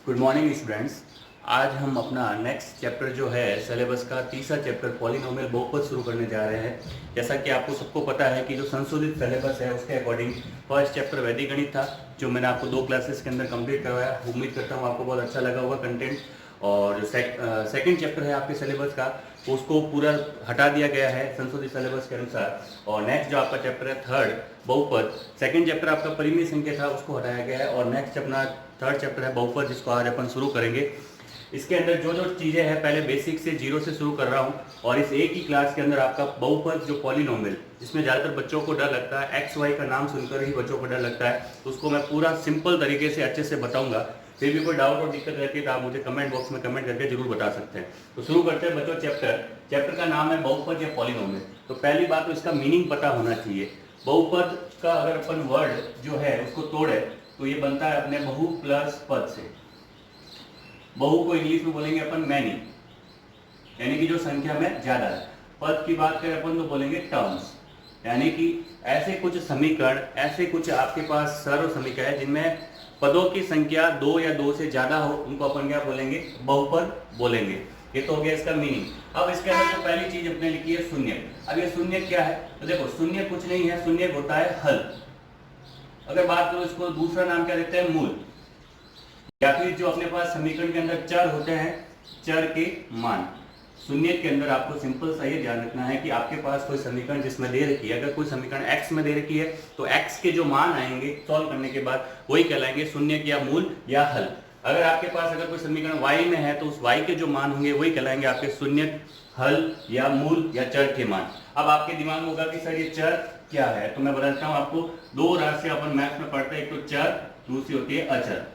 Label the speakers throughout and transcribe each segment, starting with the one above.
Speaker 1: Good morning students. आज हम अपना नेक्स्ट चैप्टर जो है सिलेबस का तीसरा चैप्टर पॉलिनोमियल बहुपद शुरू करने जा रहे हैं। जैसा कि आपको सबको पता है कि जो संशोधित सिलेबस है उसके अकॉर्डिंग फर्स्ट चैप्टर वैदिक गणित था, जो मैंने आपको 2 क्लासेस के अंदर कंप्लीट करवाया। उम्मीद करता हूँ आपको बहुत अच्छा लगा होगा कंटेंट। और जो सेकंड चैप्टर है आपके सिलेबस का, उसको पूरा हटा दिया गया है संशोधित सिलेबस के अनुसार। और नेक्स्ट जो आपका चैप्टर है थर्ड बहुपद, सेकंड चैप्टर आपका परिमेय संख्या था उसको हटाया गया है। और नेक्स्ट अपना थर्ड चैप्टर है बहुपद, जिसको आज अपन शुरू करेंगे। इसके अंदर जो जो चीज़ें हैं पहले बेसिक से जीरो से शुरू कर रहा हूँ। और इस एक ही क्लास के अंदर आपका बहुपद जो पॉलिनोमियल, जिसमें ज़्यादातर बच्चों को डर लगता है, एक्स वाई का नाम सुनकर ही बच्चों को डर लगता है, तो उसको मैं पूरा सिंपल तरीके से अच्छे से बताऊंगा। फिर भी कोई डाउट और दिक्कत रहती है तो आप मुझे कमेंट बॉक्स में कमेंट करके जरूर बता सकते हैं। तो शुरू करते हैं बच्चों। चैप्टर का नाम है बहुपद या पॉलिनोमियल। तो पहली बात तो इसका मीनिंग पता होना चाहिए। बहुपद का अगर अपन वर्ड जो है उसको तोड़े तो ये बनता है अपने बहु प्लस पद से। बहु को इंग्लिश में बोलेंगे अपन मैनी, यानी कि जो संख्या में ज्यादा है। पद की बात करें अपन तो बोलेंगे टर्म्स, यानी कि ऐसे कुछ समीकरण, ऐसे कुछ आपके पास सर्व समीकरण है जिनमें पदों की संख्या 2 या 2 से ज्यादा हो, उनको अपन क्या बोलेंगे, बहुपद बोलेंगे। ये तो हो गया इसका मीनिंग। अब इसके अंदर तो पहली चीज अपने लिखी है शून्य। अब ये शून्य क्या है, तो देखो शून्य कुछ नहीं है, शून्य होता है हल। अगर बात करो इसको दूसरा नाम क्या देते हैं, मूल। या फिर जो अपने पास समीकरण के अंदर चर होते हैं, चर के मान। शून्य के अंदर आपको सिंपल सा ये ध्यान रखना है कि आपके पास कोई समीकरण जिसमें दे रखी है, अगर कोई समीकरण x में दे रखी है तो x के जो मान आएंगे सॉल्व करने के बाद वही कहलाएंगे शून्य या मूल या हल। अगर आपके पास अगर कोई समीकरण y में है तो उस y के जो मान होंगे वही कहलाएंगे आपके शून्य, हल या मूल या चर के मान। अब आपके दिमाग में होगा कि सर ये चर क्या है, तो मैं बताता हूँ आपको। दो राशियां अपन मैथ्स में पढ़ते हैं, एक तो चर, दूसरी होती है अचर।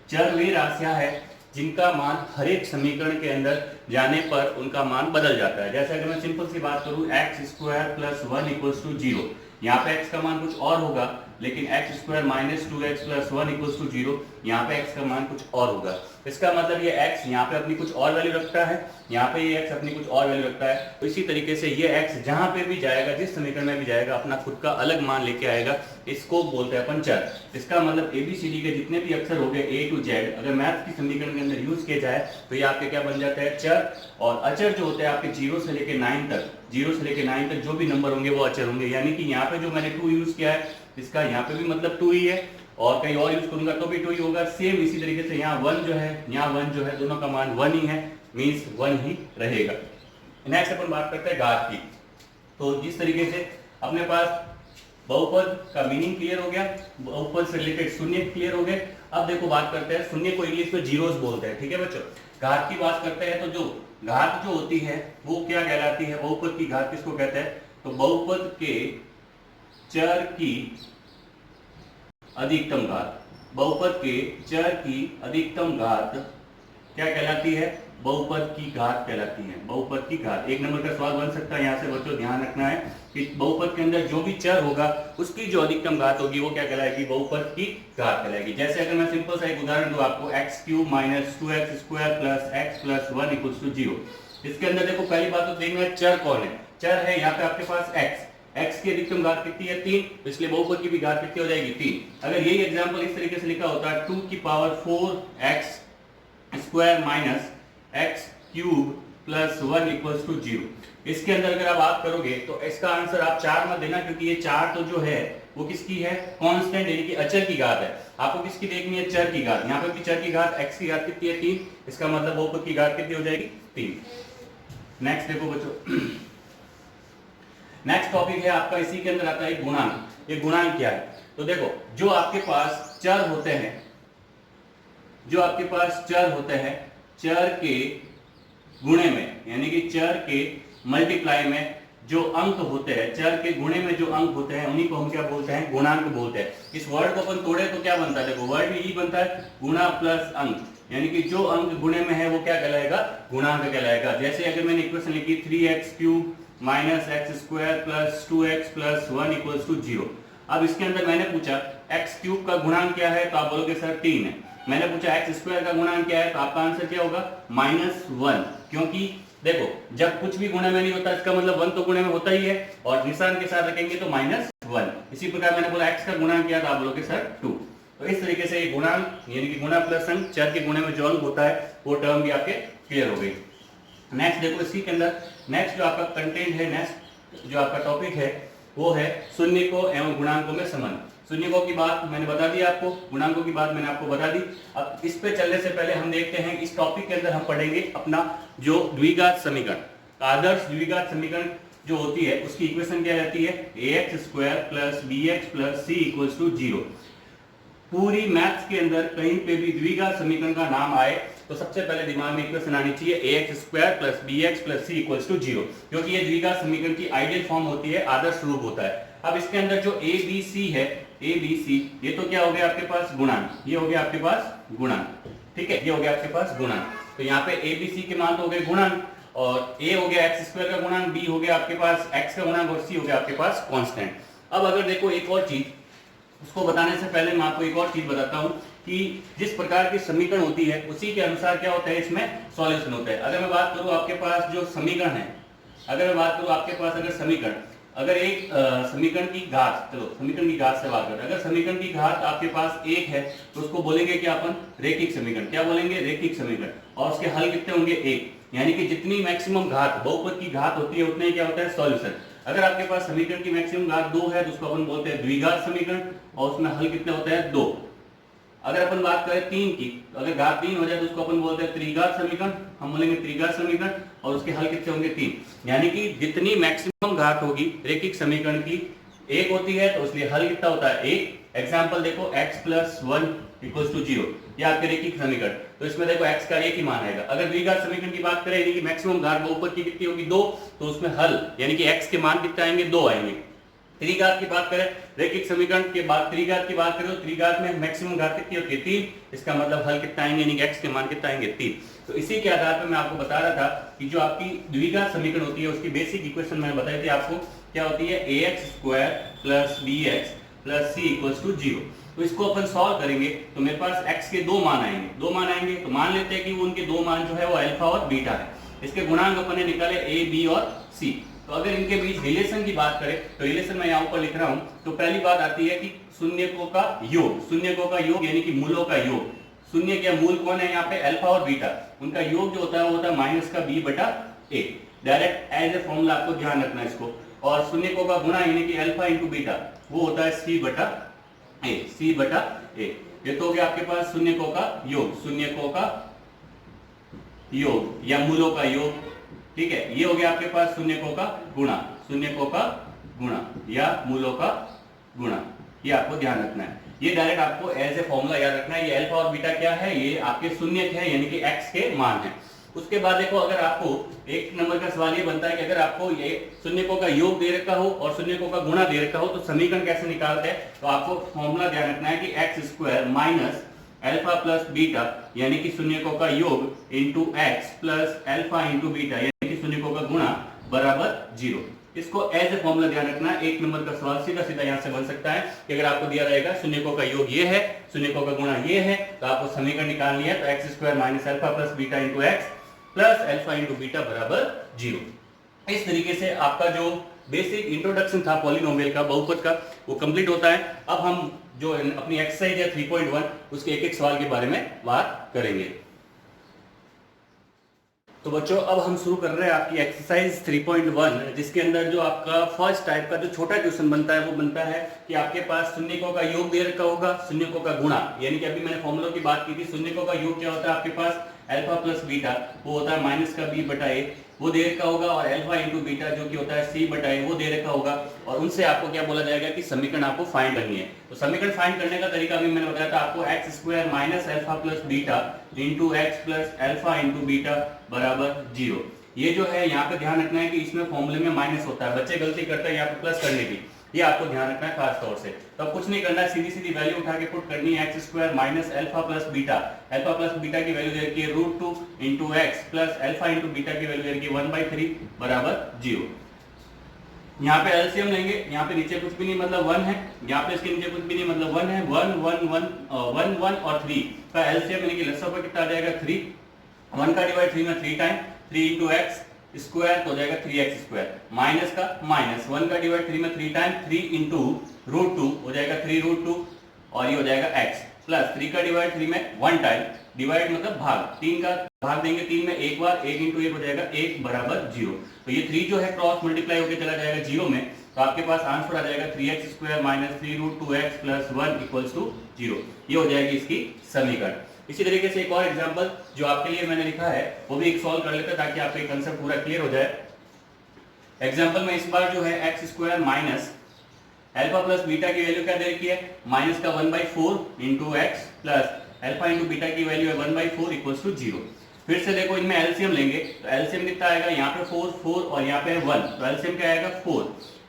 Speaker 1: चर वे राशियां हैं जिनका मान हर एक समीकरण के अंदर जाने पर उनका मान बदल जाता है। जैसे अगर मैं सिंपल सी बात करूं, x square plus 1 equals to 0, यहाँ पे x का मान कुछ और होगा, लेकिन x square minus 2x plus 1 equals to 0, यहाँ पे x का मान कुछ और होगा। इसका मतलब ये x यहाँ पे अपनी कुछ और वैल्यू रखता है, यहाँ पे ये x अपनी कुछ और वैल्यू रखता है। तो इसी तरीके से ये x जहां पे भी जाएगा, जिस समीकरण में भी जाएगा, अपना खुद का अलग मान लेके आएगा। इसको बोलते हैं अपन चर। इसका मतलब ABCD के जितने भी अक्षर हो गए A to Z, अगर मैथ की समीकरण के अंदर यूज किया जाए तो ये आपके क्या बन जाता है, चर। और अचर जो होते हैं आपके 0 से लेके 9 तक, 0 से लेके 9 तक जो भी नंबर होंगे वो अचर होंगे। यानी कि यहाँ पे जो मैंने 2 यूज किया है, इसका यहाँ पे भी मतलब 2 ही है, और कहीं और यूज करूंगा तो भी 2 ही होगा। सेम इसी तरीके से यहाँ 1 जो है, यहाँ 1 जो है, दोनों का मान 1 ही है, मीन्स 1 ही रहेगा। नेक्स्ट अपन बात करते हैं घात की। तो जिस तरीके से अपने पास बहुपद का मीनिंग क्लियर हो गया, बहुपद से रिलेटेड शून्य क्लियर हो गए। अब देखो बात करते हैं, शून्य को इंग्लिश में जीरोस बोलते हैं, ठीक है बच्चों। घात की बात करते हैं तो जो घात जो होती है वो क्या कहलाती है, बहुपद की घात किसको कहते हैं, तो बहुपद के चर की अधिकतम घात, बहुपद के चर की अधिकतम घात क्या कहलाती है, बहुपद की घात कहलाती है। बहुपद की घात एक नंबर का सवाल बन सकता है, यहाँ से बच्चों ध्यान रखना है कि बहुपद के अंदर जो भी चर होगा उसकी जो अधिकतम घात होगी वो क्या कहलाएगी, बहुपद की घात कहलाएगी। जैसे अगर मैं सिंपल सा एक उदाहरण दूं आपको, x cube minus 2x square plus x plus 1 equals to 0। इसके अंदर देखो पहली बात तो देखना है चर कौन है। चर है यहाँ पे आपके पास x की अधिकतम घात कितनी है, 3, इसलिए बहुपद की भी घात कितनी हो जाएगी, 3। अगर यही एग्जांपल इस तरीके से लिखा होता है 2 की power 4x square minus x cube plus 1 equals to 0, इसके अंदर अगर आप बात करोगे तो इसका आंसर आप 4 मत देना, क्योंकि ये 4 तो जो है वो किसकी है, कांस्टेंट, यानी कि अचर की घात है। आपको किसकी देखनी है, चर की घात। यहाँ पे भी चर की घात, x की घात कितनी है, 3, इसका मतलब बहुपद की घात कितनी हो जाएगी, 3। नेक्स्ट देखो बच्चों, नेक्स्ट टॉपिक है आपका, इसी के अंदर आता है गुणांक। ये गुणांक क्या है, तो देखो जो आपके पास चर होते हैं, जो आपके पास चर होते हैं, चर के गुणे में, यानी कि चर के मल्टीप्लाई में जो अंक होते हैं, चर के गुणे में जो अंक होते हैं, उन्हीं को हम क्या बोलते हैं, गुणांक बोलते हैं। इस वर्ड को अपन तोड़े तो क्या बनता है, देखो वर्ड भी यही बनता है, गुणा प्लस अंक, यानी कि जो अंक गुणे में है वो क्या कहलाएगा, गुणांक कहलाएगा। जैसे अगर मैंने इक्वेशन लिखी 3x cube minus x square plus 2x plus 1 equals to 0। अब इसके अंदर मैंने पूछा एक्स क्यूब का गुणांक क्या है, तो आप बोलोगे सर 3 है। मैंने पूछा एक्स स्क्वायर का गुणांक क्या है, तो आपका आंसर क्या होगा, -1, क्योंकि देखो जब कुछ भी गुणे में नहीं होता इसका मतलब 1 तो गुणे में होता ही है, और निशान के साथ रखेंगे तो -1। इसी प्रकार मैंने बोला एक्स का गुणांक क्या था, आप बोलोगे सर 2। तो इस तरीके से ये गुणांक यानी कि गुणा प्लस अंक, चर के गुणे में जो अंक होता है वो टर्म भी आपके क्लियर हो गई। नेक्स्ट देखो इसी के अंदर नेक्स्ट जो आपका कंटेंट है, नेक्स्ट जो आपका टॉपिक है वो है शून्यकों एवं गुणांकों में संबंध। शून्यकों की बात मैंने बता दी आपको, गुणांकों की बात मैंने आपको बता दी। अब इस पे चलने से पहले हम देखते हैं इस टॉपिक के अंदर हम पढ़ेंगे अपना जो द्विघात समीकरण, आदर्श द्विघात समीकरण जो होती है उसकी इक्वेशन क्या रहती है, ax² + bx + c = 0। पूरी मैथ्स के अंदर कहीं पे भी द्विघात समीकरण का नाम आए तो सबसे पहले दिमाग में इक्वेशन आनी चाहिए ax² + bx + c = 0, क्योंकि ये द्विघात समीकरण की आइडियल फॉर्म होती है, आदर्श रूप होता है। अब इसके अंदर जो a b c है, a b c ये तो क्या हो गया आपके पास गुणांक, ये हो गया आपके पास गुणांक, ठीक है, ये हो गया आपके पास गुणांक। तो यहाँ पे a b c के मान तो हो गए गुणांक, और a हो गया x² का गुणांक, b हो गया आपके पास x का गुणांक और c हो गया आपके पास कांस्टेंट। अब अगर देखो एक और चीज, उसको बताने से पहले मैं आपको एक और चीज बताता हूं कि जिस प्रकार की समीकरण होती है उसी के अनुसार क्या होता है, इसमें सॉल्यूशन होता है। अगर मैं बात करूं आपके पास जो समीकरण है, अगर मैं बात करूं आपके पास अगर समीकरण, अगर एक समीकरण की घात, चलो समीकरण की घात से बात करें, अगर समीकरण की घात आपके पास 1 है तो उसको बोलेंगे क्या अपन, रेखिक समीकरण। क्या बोलेंगे, रेखिक समीकरण। और उसके हल कितने होंगे, 1, यानी कि जितनी मैक्सिमम घात बहुपद की घात होती है उतने क्या होता है, सॉल्यूशन। अगर आपके पास समीकरण की मैक्सिमम घात 2 है तो उसको अपन बोलते हैं द्विघात समीकरण, और उसमें हल कितने होते हैं, 2। अगर अपन बात करें 3 की, तो अगर घात 3 हो जाए तो उसको अपन बोलते हैं त्रिघात समीकरण, हम बोलेंगे त्रिघात समीकरण, और उसके हल कितने होंगे, 3। यानी कि जितनी मैक्सिमम घात होगी रेखिक समीकरण की 1 होती है तो इसलिए हल कितना होता है, 1। एग्जाम्पल देखो x + 1 = 0, ये आपके रेखिक समीकरण, तो इसमें देखो x का 1 ही मान आएगा। अगर द्विघात समीकरण की बात करें यानी कि मैक्सिमम घात बहुपद की कितनी होगी, 2, तो उसमें हल यानी कि x के मान कितने आएंगे, 2 आएंगे। त्रिघात की बात करें, रेखिक समीकरण के बाद त्रिघात की बात करें तो त्रिघात में मैक्सिमम घात कितनी होती है, 3, इसका मतलब हल कितना आएंगे, यानी कि x के मान कितना आएंगे, 3। तो इसी के आधार पर मैं आपको बता रहा था कि जो आपकी द्विघात समीकरण होती है उसकी बेसिक इक्वेशन मैंने बताई थी आपको, क्या होती है, ax² + bx + c = 0। तो इसको अपन सॉल्व करेंगे तो मेरे पास x के 2 मान आएंगे, 2 मान आएंगे, तो मान लेते हैं कि वो उनके 2 मान जो है वो अल्फा और बीटा है। इसके गुणांक अपन ने निकाले a, b और c। तो अगर इनके बीच रिलेशन की बात करें तो रिलेशन मैं यहाँ ऊपर लिख रहा हूं, तो पहली बात आती है कि शून्यकों का योग, शून्यकों का योग यानी कि मूलों का योग। शून्य के मूल कौन है यहाँ पे, अल्फा और बीटा, उनका योग जो होता है वो होता है -b/a। Direct as a formula आपको ध्यान रखना है इसको। और शून्यकों का गुणा यानी कि अल्फा × बीटा वो होता है c/a, c/a। ये तो हो गया आपके पास शून्यकों का योग, शून्यकों का योग या मूलों का योग, ठीक है। ये हो गया आपके पास शून्यकों का गुणा, शून्यकों का गुणा या मूलों का गुणा, ये आपको ध्यान रखना है। ये डायरेक्ट आपको एज ए फॉर्मूला याद रखना है। ये अल्फा और बीटा क्या है, ये आपके शून्यक है यानी कि x के मान है। उसके बाद देखो अगर आपको एक नंबर का सवाल ये बनता है कि अगर आपको ये शून्यकों का योग दे रखा हो और शून्यकों का गुणा दे रखा हो तो समीकरण कैसे निकालते हैं, तो आपको फॉर्मूला ध्यान रखना है कि x² - अल्फा + बीटा यानी कि शून्यकों का योग × x + अल्फा × बीटा यानी कि शून्यकों का गुणा बराबर 0। इसको एज ए फॉर्मूला ध्यान रखना। एक नंबर का सवाल सीधा सीधा यहाँ से बन सकता है कि अगर आपको दिया रहेगा शून्यकों का योग ये है, शून्यकों का गुणा ये है, तो आपको समीकरण निकालनी है, तो x² - alpha + beta × x + alpha × beta बराबर 0। इस तरीके से आपका जो बेसिक इंट्रोडक्शन था पॉलिनोमियल का, बहुपद का, वो कंप्लीट होता है। अब हम जो अपनी एक्सरसाइज है 3.1 उसके एक एक सवाल के बारे में बात करेंगे। तो बच्चों अब हम शुरू कर रहे हैं आपकी एक्सरसाइज 3.1, जिसके अंदर जो आपका फर्स्ट टाइप का जो छोटा क्वेश्चन बनता है वो बनता है कि आपके पास शून्यकों का योग दे रखा होगा, शून्यकों का गुणा, यानी कि अभी मैंने फॉर्मूलों की बात की थी। शून्यकों का योग क्या होता है आपके पास, अल्फा + बीटा वो होता है -b/a, वो दे रखा होगा, और अल्फा × बीटा जो कि होता है c/a वो दे रखा होगा। और उनसे आपको क्या बोला जाएगा कि समीकरण आपको फाइंड करनी है। तो समीकरण फाइंड करने का तरीका भी मैंने बताया था आपको, x² - alpha + beta × x + alpha × beta बराबर 0। ये जो है यहाँ पे ध्यान रखना है कि इसमें फॉर्मूले में माइनस होता है, बच्चे गलती करते हैं यहाँ पे प्लस करने की, ये आपको ध्यान रखना है खास तौर से। तो कुछ नहीं करना है, सीधी सीधी वैल्यू उठा के पुट करनी है, x² - alpha + beta, alpha + beta की वैल्यू दे रखी है √2 × x + अल्फा × बीटा की वैल्यू दे रखी है 1/3 बराबर 0। यहाँ पे एलसीएम लेंगे, यहाँ पे नीचे कुछ भी नहीं मतलब 1 है, यहाँ पे इसके नीचे कुछ भी नहीं मतलब 1 है, 1 1 1 1 1 और 3 का एलसीएम यानी कि लसागु कितना आ जाएगा 3, 1 का डिवाइड 3 में 3 टाइम, 3 × x स्क्वायर तो हो जाएगा 3x², माइनस का माइनस, 1 का डिवाइड 3 में 3 टाइम, 3 × √2 हो जाएगा 3√2 और ये हो जाएगा x। प्लस 3 का डिवाइड 3 में 1 टाइम, डिवाइड मतलब भाग, 3 का भाग देंगे 3 में एक बार, 1 इंटू 1 हो जाएगा 1 बराबर 0। तो ये 3 जो है क्रॉस मल्टीप्लाई होकर चला जाएगा 0 में, तो आपके पास आंसर आ जाएगा 3x square minus 3 root 2x plus 1 equals to 0। ये हो जाएगी इसकी समीकरण। इसी तरीके से एक और एग्जांपल जो आपके लिए मैंने लिखा है वो भी एक सॉल्व कर लेते हैं ताकि आपका कंसेप्ट पूरा क्लियर हो जाए। एग्जांपल में इस बार जो है x square minus alpha plus beta की वैल्यू क्या दे रखी है, माइनस का 1/4 into x plus alpha into beta की वैल्यू है 1/4 इक्वल्स टू 0। फिर से देखो इनमें एलसीएम लेंगे तो एलसीएम कितना आएगा, यहाँ पे 4 और यहाँ पे 1, तो एलसीएम क्या आएगा 4।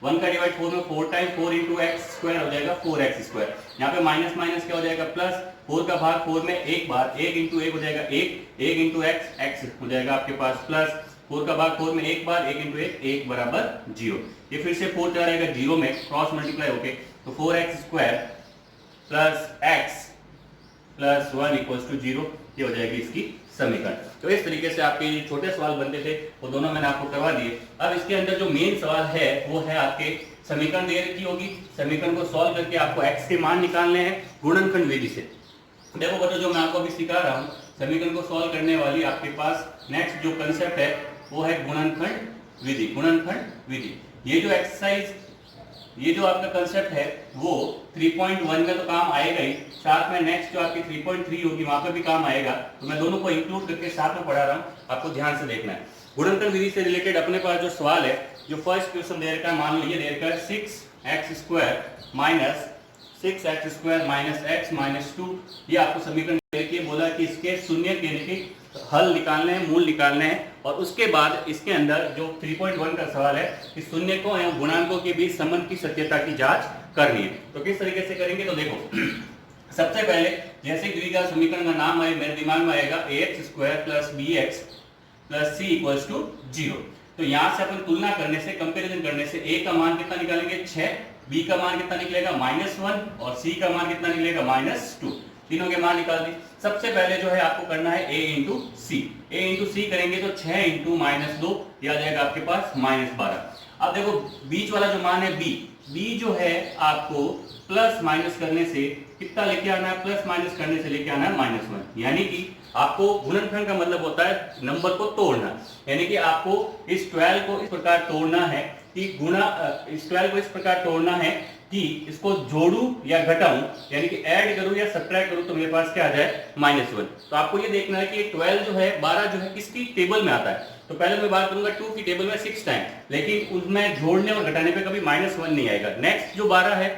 Speaker 1: 1 का डिवाइड 4 में 4 टाइम 4 इंटू एक्स स्क्वायर हो जाएगा 4x स्क्वायर। यहाँ पे माइनस माइनस क्या हो जाएगा प्लस, 4 का भाग 4 में एक बार, 1 इंटू 1 हो जाएगा 1 इंटू एक्स हो जाएगा आपके पास प्लस 4 का भाग 4 में एक बार, 1 इंटू 1 बराबर 0। ये फिर से 4 चला रहेगा 0 में क्रॉस मल्टीप्लाई होके, तो 4x square plus x plus 1 equals to 0। ये हो जाएगी इसकी समीकरण। तो इस तरीके से आपके छोटे सवाल बनते थे वो दोनों मैंने आपको करवा दिए। अब इसके अंदर जो मेन सवाल है वो है आपके समीकरण दे रखी होगी, समीकरण को सॉल्व करके आपको x के मान निकालने हैं गुणनखंड विधि से। देखो बच्चों जो मैं आपको अभी सिखा रहा हूँ समीकरण को सॉल्व करने वाली आपके पास नेक्स्ट जो कंसेप्ट है वो है गुणनखंड विधि। गुणनखंड विधि ये जो एक्सरसाइज, ये जो आपका कंसेप्ट है वो 3.1 में तो काम आएगा ही, साथ में नेक्स्ट जो आपकी 3.3 होगी वहां पे भी काम आएगा। तो मैं दोनों को इंक्लूड करके साथ में पढ़ा रहा हूँ, आपको ध्यान से देखना है। गुणनखंड विधि से रिलेटेड अपने पास जो सवाल है, जो फर्स्ट क्वेश्चन दे रखा है, मान लो ये दे रखा है 6x square minus x minus 2। ये आपको समीकरण दे रखी है, बोला कि इसके शून्य के हल निकालने हैं, मूल निकालने हैं, और उसके बाद इसके अंदर जो 3.1 का सवाल है कि शून्य को एवं गुणांकों के बीच संबंध की सत्यता की जांच करनी है। तो किस तरीके से करेंगे, तो देखो सबसे पहले जैसे द्विघात समीकरण का नाम आए मेरे दिमाग में आएगा ax square plus bx plus c equals to 0। तो यहाँ से अपन तुलना करने से, कंपैरिजन करने से a का मान कितना निकालेंगे 6, b का मान कितना निकलेगा -1 और c का मान कितना निकलेगा -2। तीनों के मान निकाल दी। सबसे पहले जो है आपको करना है a इंटू सी करेंगे तो 6 इंटू -2 ये आ जाएगा आपके पास -12। अब देखो बीच वाला जो मान है b जो है आपको प्लस माइनस करने से कितना लेके आना है, प्लस माइनस करने से लेके आना है -1। यानी कि आपको गुणनखंड का मतलब होता है नंबर को तोड़ना, यानी कि आपको इस 12 को इस प्रकार तोड़ना है कि इस 12 को इस प्रकार तोड़ना है कि इसको जोड़ू या घटाऊं, यानी कि ऐड करूं या सब्ट्रैक्ट करूं तो मेरे पास क्या आ जाए -1। तो आपको ये देखना है कि 12 जो है 12 जो है किसकी टेबल में आता है। तो पहले मैं बात करूंगा 2 की टेबल में 6 टाइम, लेकिन उसमें जोड़ने और घटाने पे कभी -1 नहीं आएगा। नेक्स्ट जो 12 है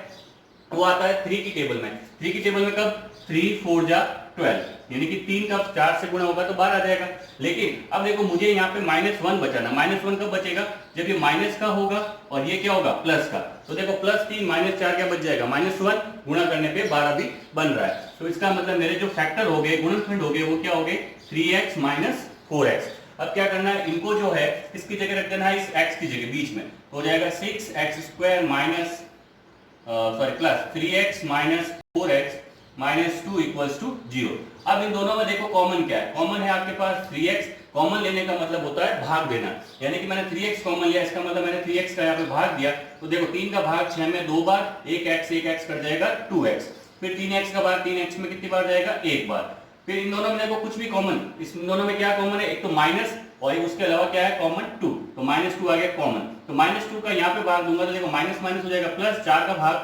Speaker 1: वो आता है 3 की टेबल में। 3 की टेबल में कब 3 4 जा 12, यानी कि 3 का 4 से गुणा होगा तो 12 आ जाएगा। लेकिन अब देखो मुझे यहाँ पे -1 बचाना, -1 कब बचेगा, जब ये माइनस का होगा और ये क्या होगा प्लस का। तो देखो +3 -4 क्या बच जाएगा -1, गुणा करने पे 12 भी बन रहा है। तो इसका मतलब मेरे जो फैक्टर हो गए, गुणनखंड हो गए, वो क्या हो गए 3x माइनस 4x। अब क्या करना है, इनको जो है इसकी जगह रख देना है इस x की जगह बीच में, तो हो जाएगा 6x square minus plus 3x minus 4x minus 2 equals to 0। अब इन दोनों में देखो कॉमन क्या है, कॉमन है आपके पास 3x। कॉमन लेने का मतलब होता है भाग देना, यानी कि मैंने 3x कॉमन लिया, इसका मतलब मैंने 3x का यहाँ पे भाग दिया। तो देखो 3 का भाग 6 में 2 बार, 1x कर जाएगा 2x, फिर 3x का भाग 3x में कितनी बार जाएगा 1 बार। फिर इन दोनों में देखो कुछ भी कॉमन, इस दोनों में क्या कॉमन है, एक तो माइनस और उसके अलावा क्या है कॉमन 2, तो -2 आ गया कॉमन। तो -2 का यहाँ पे भाग दूंगा तो देखो माइनस माइनस हो जाएगा प्लस, 4 का भाग,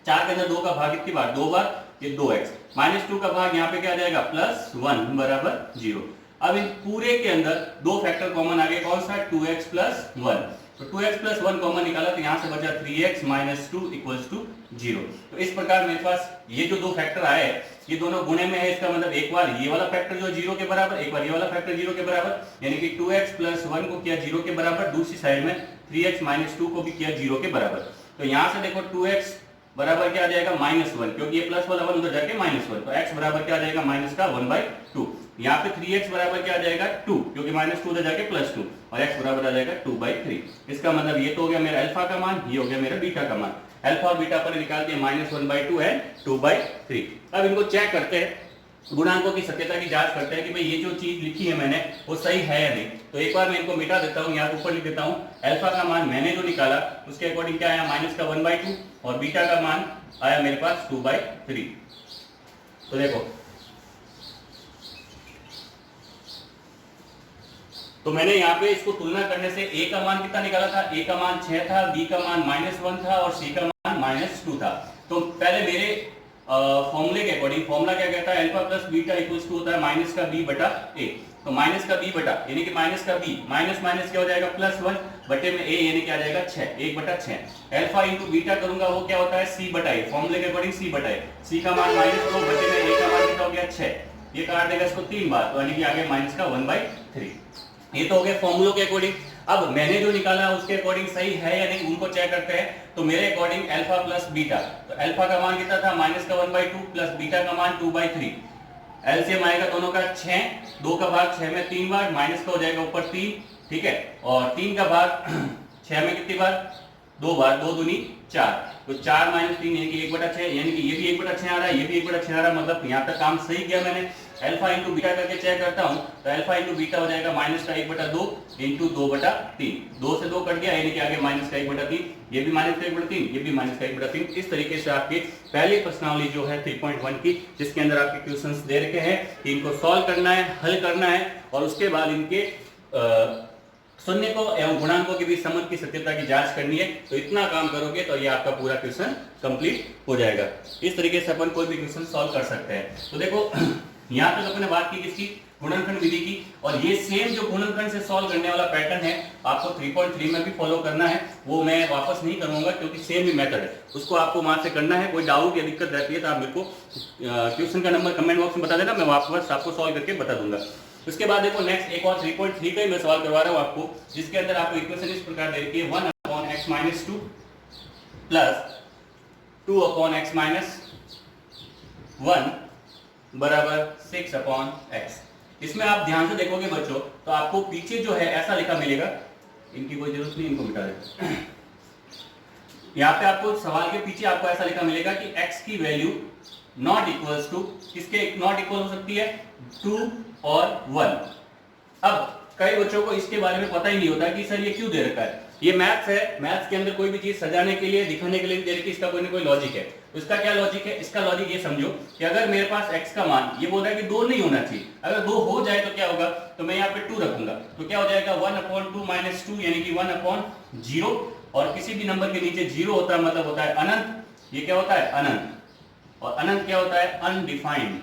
Speaker 1: 4 के अंदर 2 का भाग कितनी बार 2 बार, ये 2x। -2 का भाग यहाँ पे क्या आ जाएगा +1 बराबर 0। अब इन पूरे के अंदर दो फैक्टर कॉमन आ गए, कौन सा 2x प्लस 1। तो 2x प्लस 1 कॉमन निकाला तो यहाँ से बचा 3x माइनस 2 इक्वल्स टू 0। तो इस प्रकार मेरे पास ये जो दो फैक्टर आए ये दोनों गुणे में है, इसका मतलब एक बार ये वाला फैक्टर जो 0 के बराबर, एक बार ये वाला फैक्टर 0 के बराबर, यानी कि 2x प्लस 1 को किया 0 के बराबर, दूसरी साइड में 3x माइनस 2 को भी किया 0 के बराबर। तो यहाँ से देखो 2x बराबर क्या आ जाएगा -1, क्योंकि ये प्लस वाला 1 उधर जाके -1, तो x बराबर क्या आ जाएगा माइनस का 1/2। यहाँ पे 3x बराबर क्या आ जाएगा 2, क्योंकि -2 उधर जाके +2, और x बराबर आ जाएगा 2/3। इसका मतलब ये तो हो गया मेरा अल्फा का मान, ये हो गया मेरा बीटा का मान। अल्फा और बीटा पर निकाल दिया -1/2 है 2/3। अब इनको चेक करते हैं, गुणांकों की सत्यता की जांच करते हैं कि भाई ये जो चीज लिखी है मैंने वो सही है या नहीं। तो एक बार मैं इनको मिटा देता हूँ, यहाँ ऊपर लिख देता हूँ। अल्फा का मान मैंने जो निकाला उसके अकॉर्डिंग क्या आया -1/2, और बीटा का मान आया मेरे पास 2/3। तो देखो, तो मैंने यहाँ पे इसको तुलना करने से a का मान कितना निकाला था, a का मान 6 था, b का मान -1 था और c का मान -2 था। तो पहले मेरे फॉर्मूले के अकॉर्डिंग फॉर्मूला क्या कहता है, alpha plus beta equals to होता है माइनस का b बटा a। तो माइनस का b बटा यानी कि माइनस का b माइनस माइनस क्या हो जाएगा +1 बटे में a यानी क्या आ जाएगा 6, 1 बटा 6। अल्फा इंटू बीटा करूंगा वो क्या होता है c बटा a, फॉर्मूले के अकॉर्डिंग c बटा a। c का मान -2 बटे में a का मान कितना हो गया 6, ये काट देगा इसको 3 बार, तो यानी कि आ गया माइनस का 1/3। ये तो हो गया फॉर्मूलों के अकॉर्डिंग। अब मैंने जो निकाला उसके अकॉर्डिंग सही है या नहीं उनको चेक करते हैं। तो मेरे अकॉर्डिंग अल्फा प्लस बीटा, तो अल्फा का मान कितना था माइनस का 1/2 प्लस बीटा का मान 2/3। एलसीएम आएगा दोनों का 6, 2 का भाग 6 में 3 बार, माइनस का हो जाएगा ऊपर 3, ठीक है, और 3 का भाग 6 में कितनी बार, 2 बार, 2 दूनी 4, तो 4 - 3 यानी कि 1/6, यानी कि ये भी 1/6 आ रहा है, ये भी 1/6 आ रहा है, मतलब यहाँ तक काम सही किया मैंने। अल्फा इंटू बीटा करके चेक करता हूँ, तो अल्फा इंटू बीटा हो जाएगा माइनस का 1/2 इंटू 2/3, 2 से 2 कट गया यानी कि आगे माइनस का 1/3, ये भी माइनस का 1/3, ये भी माइनस का 1/3। इस तरीके से आपकी पहली प्रश्नावली जो है 3.1 की, जिसके अंदर आपके क्वेश्चंस दे रखे हैं कि इनको सॉल्व करना है, हल करना है, और उसके बाद इनके शून्य को एवं गुणांकों के बीच संबंध की सत्यता की जांच करनी है। तो इतना काम करोगे तो ये आपका पूरा क्वेश्चन कंप्लीट हो जाएगा। इस तरीके से अपन कोई भी क्वेश्चन सॉल्व कर सकते हैं। तो देखो यहाँ तक अपने बात की किसकी, गुणनखंड विधि की, और ये सेम जो गुणनखंड से सॉल्व करने वाला पैटर्न है आपको 3.3 में भी फॉलो करना है। वो मैं वापस नहीं करूंगा क्योंकि सेम ही मेथड है, उसको आपको वहां से करना है। कोई डाउट या दिक्कत रहती है तो आप मेरे को क्वेश्चन का नंबर कमेंट बॉक्स में बता देना, मैं वापस आपको सॉल्व करके बता दूंगा। उसके बाद देखो नेक्स्ट एक और 3.3 का ही मैं सवाल करवा रहा हूँ आपको, जिसके अंदर आपको इक्वेशन इस प्रकार दे रखी है 1/x-2 प्लस 2/x-1 बराबर 6/x। इसमें आप ध्यान से देखोगे बच्चों तो आपको पीछे जो है ऐसा लिखा मिलेगा, इनकी कोई जरूरत नहीं, इनको मिटा देते। यहाँ पे आपको सवाल के पीछे आपको ऐसा लिखा मिलेगा कि x की वैल्यू नॉट इक्वल्स टू, किसके नॉट इक्वल हो सकती है, 2 और 1। अब कई बच्चों को इसके बारे में पता ही नहीं होता कि सर ये क्यों दे रखा है। ये मैथ्स है, मैथ्स के अंदर कोई भी चीज सजाने के लिए, दिखाने के लिए दे रखी, इसका कोई ना कोई लॉजिक है। इसका क्या लॉजिक है, इसका लॉजिक ये समझो कि अगर मेरे पास x का मान ये बोल रहा है कि 2 नहीं होना चाहिए, अगर 2 हो जाए तो क्या होगा, तो मैं यहाँ पे 2 रखूंगा, तो क्या हो जाएगा 1/2 - 2 यानी कि 1/0, और किसी भी नंबर के नीचे 0 होता है मतलब होता है अनंत। ये क्या होता है, अनंत, और अनंत क्या होता है, अनडिफाइंड,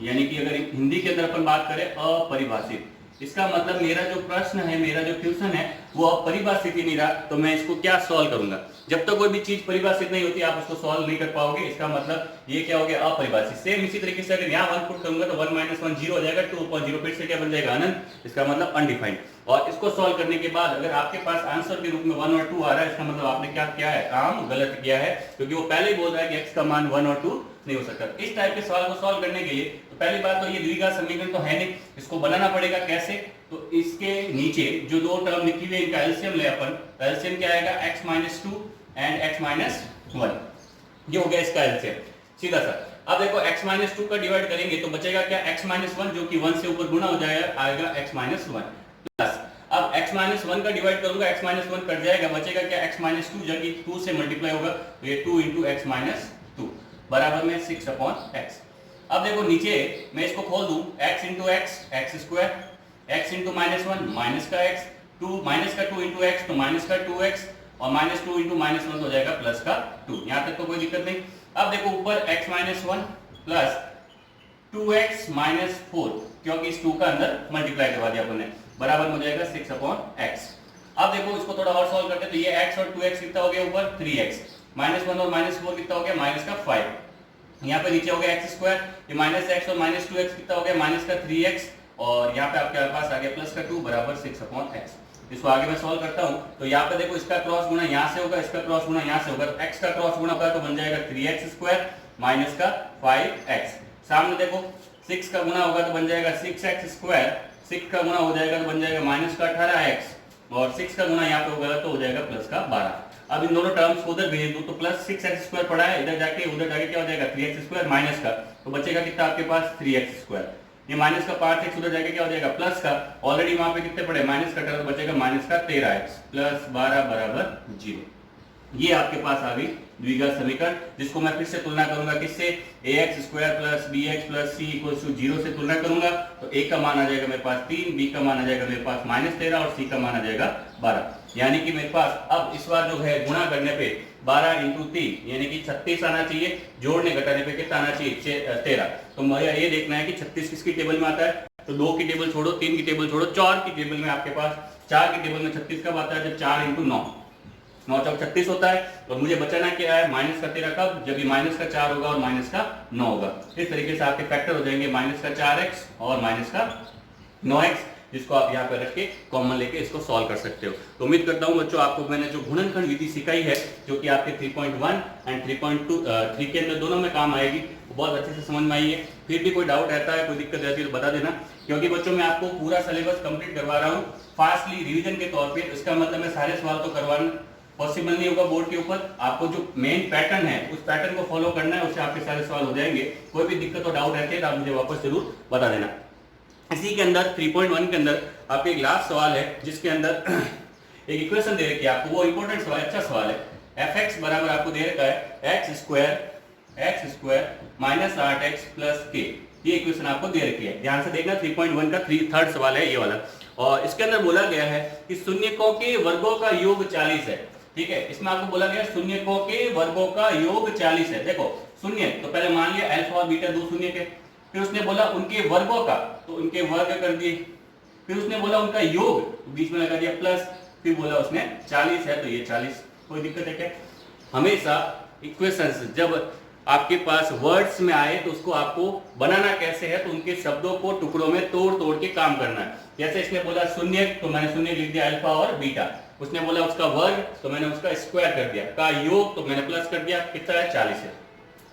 Speaker 1: यानी कि अगर हिंदी के अंदर अपन बात करें अपरिभाषित। इसका मतलब मेरा जो प्रश्न है, मेरा जो क्वेश्चन है वो अपरिभाषित ही नहीं रहा, तो मैं इसको क्या सॉल्व करूंगा। जब तक कोई भी चीज परिभाषित नहीं होती आप उसको सॉल्व नहीं कर पाओगे। इसका मतलब ये क्या हो गया, अपरिभाषित। सेम इसी तरीके से अगर यहाँ 1 पुट करूंगा तो 1 - 1 0 हो जाएगा, 2/0 फिर से क्या बन जाएगा, अनंत, इसका मतलब अनडिफाइंड। और इसको सॉल्व करने के बाद अगर आपके पास आंसर के रूप में 1 और 2 आ रहा है, इसका मतलब आपने क्या किया है, काम गलत किया है, क्योंकि वो पहले ही बोल रहा है कि x का मान 1 और 2 नहीं हो सकता। इस टाइप के सवाल को सॉल्व करने के लिए तो पहली बात तो ये द्विघात समीकरण तो है नहीं, इसको बनाना पड़ेगा कैसे। तो इसके नीचे जो दो टर्म लिखी हुई है इनका एलसीएम ले अपन, एलसीएम क्या आएगा, x - 2 एंड x - 1, ये हो गया इसका एलसीएम सीधा सा। अब देखो x - 2 का डिवाइड करेंगे तो बचेगा क्या, x - 1 जो कि 1 से ऊपर गुना हो जाएगा, आएगा x - 1 प्लस, अब x - 1 का डिवाइड करूंगा, x - 1 कट जाएगा, बचेगा क्या, x - 2 जो कि 2 से मल्टीप्लाई होगा, तो ये 2 × x - 2 बराबर में 6/x। अब देखो नीचे मैं इसको खोल दूं, x × x, x², x × -1 minus का x, 2 माइनस का 2 × x तो माइनस का 2x, और -2 × -1 हो जाएगा प्लस का 2। यहाँ तक तो कोई दिक्कत नहीं। अब देखो ऊपर x - 1 प्लस 2x - 4, क्योंकि इस 2 का अंदर मल्टीप्लाई करवा दिया अपन ने, बराबर हो जाएगा 6/x। अब देखो इसको थोड़ा और सॉल्व करते हैं, तो ये x और 2x कितना हो गया ऊपर, 3x, -1 और -4 कितना हो गया, माइनस का 5, यहाँ पे नीचे हो गया x², ये -x और -2x कितना हो गया, माइनस का 3x, और यहाँ पे आपके पास आ गया प्लस का 2 बराबर 6/x। इसको आगे मैं सॉल्व करता हूँ, तो यहाँ पे देखो इसका क्रॉस गुना यहाँ से होगा, इसका क्रॉस गुना यहाँ से होगा, तो x का क्रॉस गुना होगा तो बन जाएगा 3x² माइनस का 5x। सामने देखो 6 का गुना होगा तो बन जाएगा 6x², 6 का गुना हो जाएगा तो बन जाएगा माइनस का 18x, और 6 का गुना यहाँ पे होगा तो हो जाएगा प्लस का 12। अब इन दोनों टर्म्स को उधर भेज दूं तो प्लस 6x² पड़ा है, इधर जाके उधर जाके क्या हो जाएगा 3x² माइनस का, तो बचेगा कितना आपके पास 3x², ये माइनस का 5x उधर जाके क्या हो जाएगा प्लस का, ऑलरेडी वहां पे कितने पड़े माइनस का टर्म, बचेगा माइनस का 13x प्लस 12 बराबर 0। ये आपके पास आ गई द्विघात समीकरण, जिसको मैं फिर से तुलना करूंगा किससे, ax square plus bx plus c equals to 0 से तुलना करूंगा तो a का मान आ जाएगा मेरे पास 3, b का मान आ जाएगा मेरे पास -13 और c का मान आ जाएगा 12। यानी कि मेरे पास अब इस बार जो है गुणा करने पे 12 इंटू 3 यानी कि 36 आना चाहिए, जोड़ने घटाने पे कितना आना चाहिए 13। तो मुझे ये देखना है कि 36 किसकी टेबल में आता है, तो 2 की टेबल छोड़ो, 3 की टेबल छोड़ो, 4 की टेबल में आपके पास 4 की टेबल में 36 कब आता है, जब 4 इंटू 9 9 चौक 36 होता है। और मुझे बचाना क्या है, माइनस का 13 कब, जब ये माइनस का 4 होगा और माइनस का 9 होगा। इस तरीके से आपके फैक्टर हो जाएंगे माइनस का 4x और माइनस का 9x, जिसको आप यहाँ पे रख के कॉमन लेके इसको सॉल्व कर सकते हो। तो उम्मीद करता हूँ बच्चों आपको मैंने जो गुणनखंड विधि सिखाई है, जो कि आपके 3.1 एंड 3.3 के अंदर दोनों में काम आएगी, वो बहुत अच्छे से समझ में आई है। फिर भी कोई डाउट रहता है, कोई दिक्कत रहती है तो बता देना, क्योंकि बच्चों मैं आपको पूरा सिलेबस कंप्लीट करवा रहा हूँ फास्टली रिवीजन के तौर पे। इसका मतलब मैं सारे सवाल तो करवाना पॉसिबल नहीं होगा बोर्ड के ऊपर, आपको जो मेन पैटर्न है उस पैटर्न को फॉलो करना है, उससे आपके सारे सवाल हो जाएंगे। कोई भी दिक्कत और डाउट रहते हैं तो आप मुझे वापस जरूर बता देना। इसी के अंदर 3.1 के अंदर आपके एक लास्ट सवाल है, जिसके अंदर एक इक्वेशन दे रखी है आपको, वो इंपॉर्टेंट सवाल, अच्छा सवाल है। fx बराबर आपको दे रखा है x square minus 8x plus k, ये इक्वेशन आपको दे रखी है। ध्यान से देखना, 3.1 का थर्ड सवाल है ये वाला। और इसके अंदर बोला गया है कि शून्यकों के वर्गों का योग 40 है। ठीक है, इसमें आपको बोला गया शून्यकों के वर्गों का योग 40 है। देखो शून्य तो पहले मान लिया अल्फा और बीटा दो शून्य के, फिर उसने बोला उनके वर्गों का, तो उनके वर्ग कर दिए, फिर उसने बोला उनका योग, तो बीच में लगा दिया प्लस, फिर बोला उसने 40 है तो ये 40। कोई दिक्कत है क्या? हमेशा इक्वेशंस जब आपके पास वर्ड्स में आए तो उसको आपको बनाना कैसे है, तो उनके शब्दों को टुकड़ों में तोड़ तोड़ के काम करना है। जैसे इसने बोला शून्य, तो मैंने शून्य लिख दिया अल्फा और बीटा। उसने बोला उसका वर्ग, तो मैंने उसका स्क्वायर कर दिया। का योग, तो मैंने प्लस कर दिया, कितना है 40 है।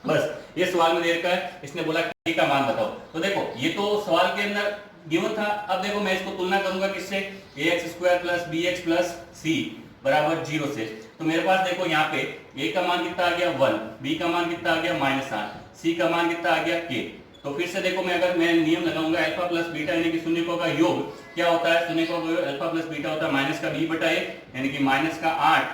Speaker 1: बस ये सवाल में दे रखा है, इसने बोला k का मान बताओ। तो देखो ये तो सवाल के अंदर गिवन था। अब देखो मैं इसको तुलना करूंगा किससे, ax square plus bx plus c बराबर 0 से। तो मेरे पास देखो यहाँ पे a का मान कितना आ गया 1, b का मान कितना आ गया -8, c का मान कितना आ गया k। तो फिर से देखो मैं अगर मैं नियम लगाऊंगा अल्फा प्लस बीटा यानी कि शून्यकों का योग क्या होता है, शून्यकों का योग अल्फा प्लस बीटा होता है माइनस का b बटा a यानी कि माइनस का 8,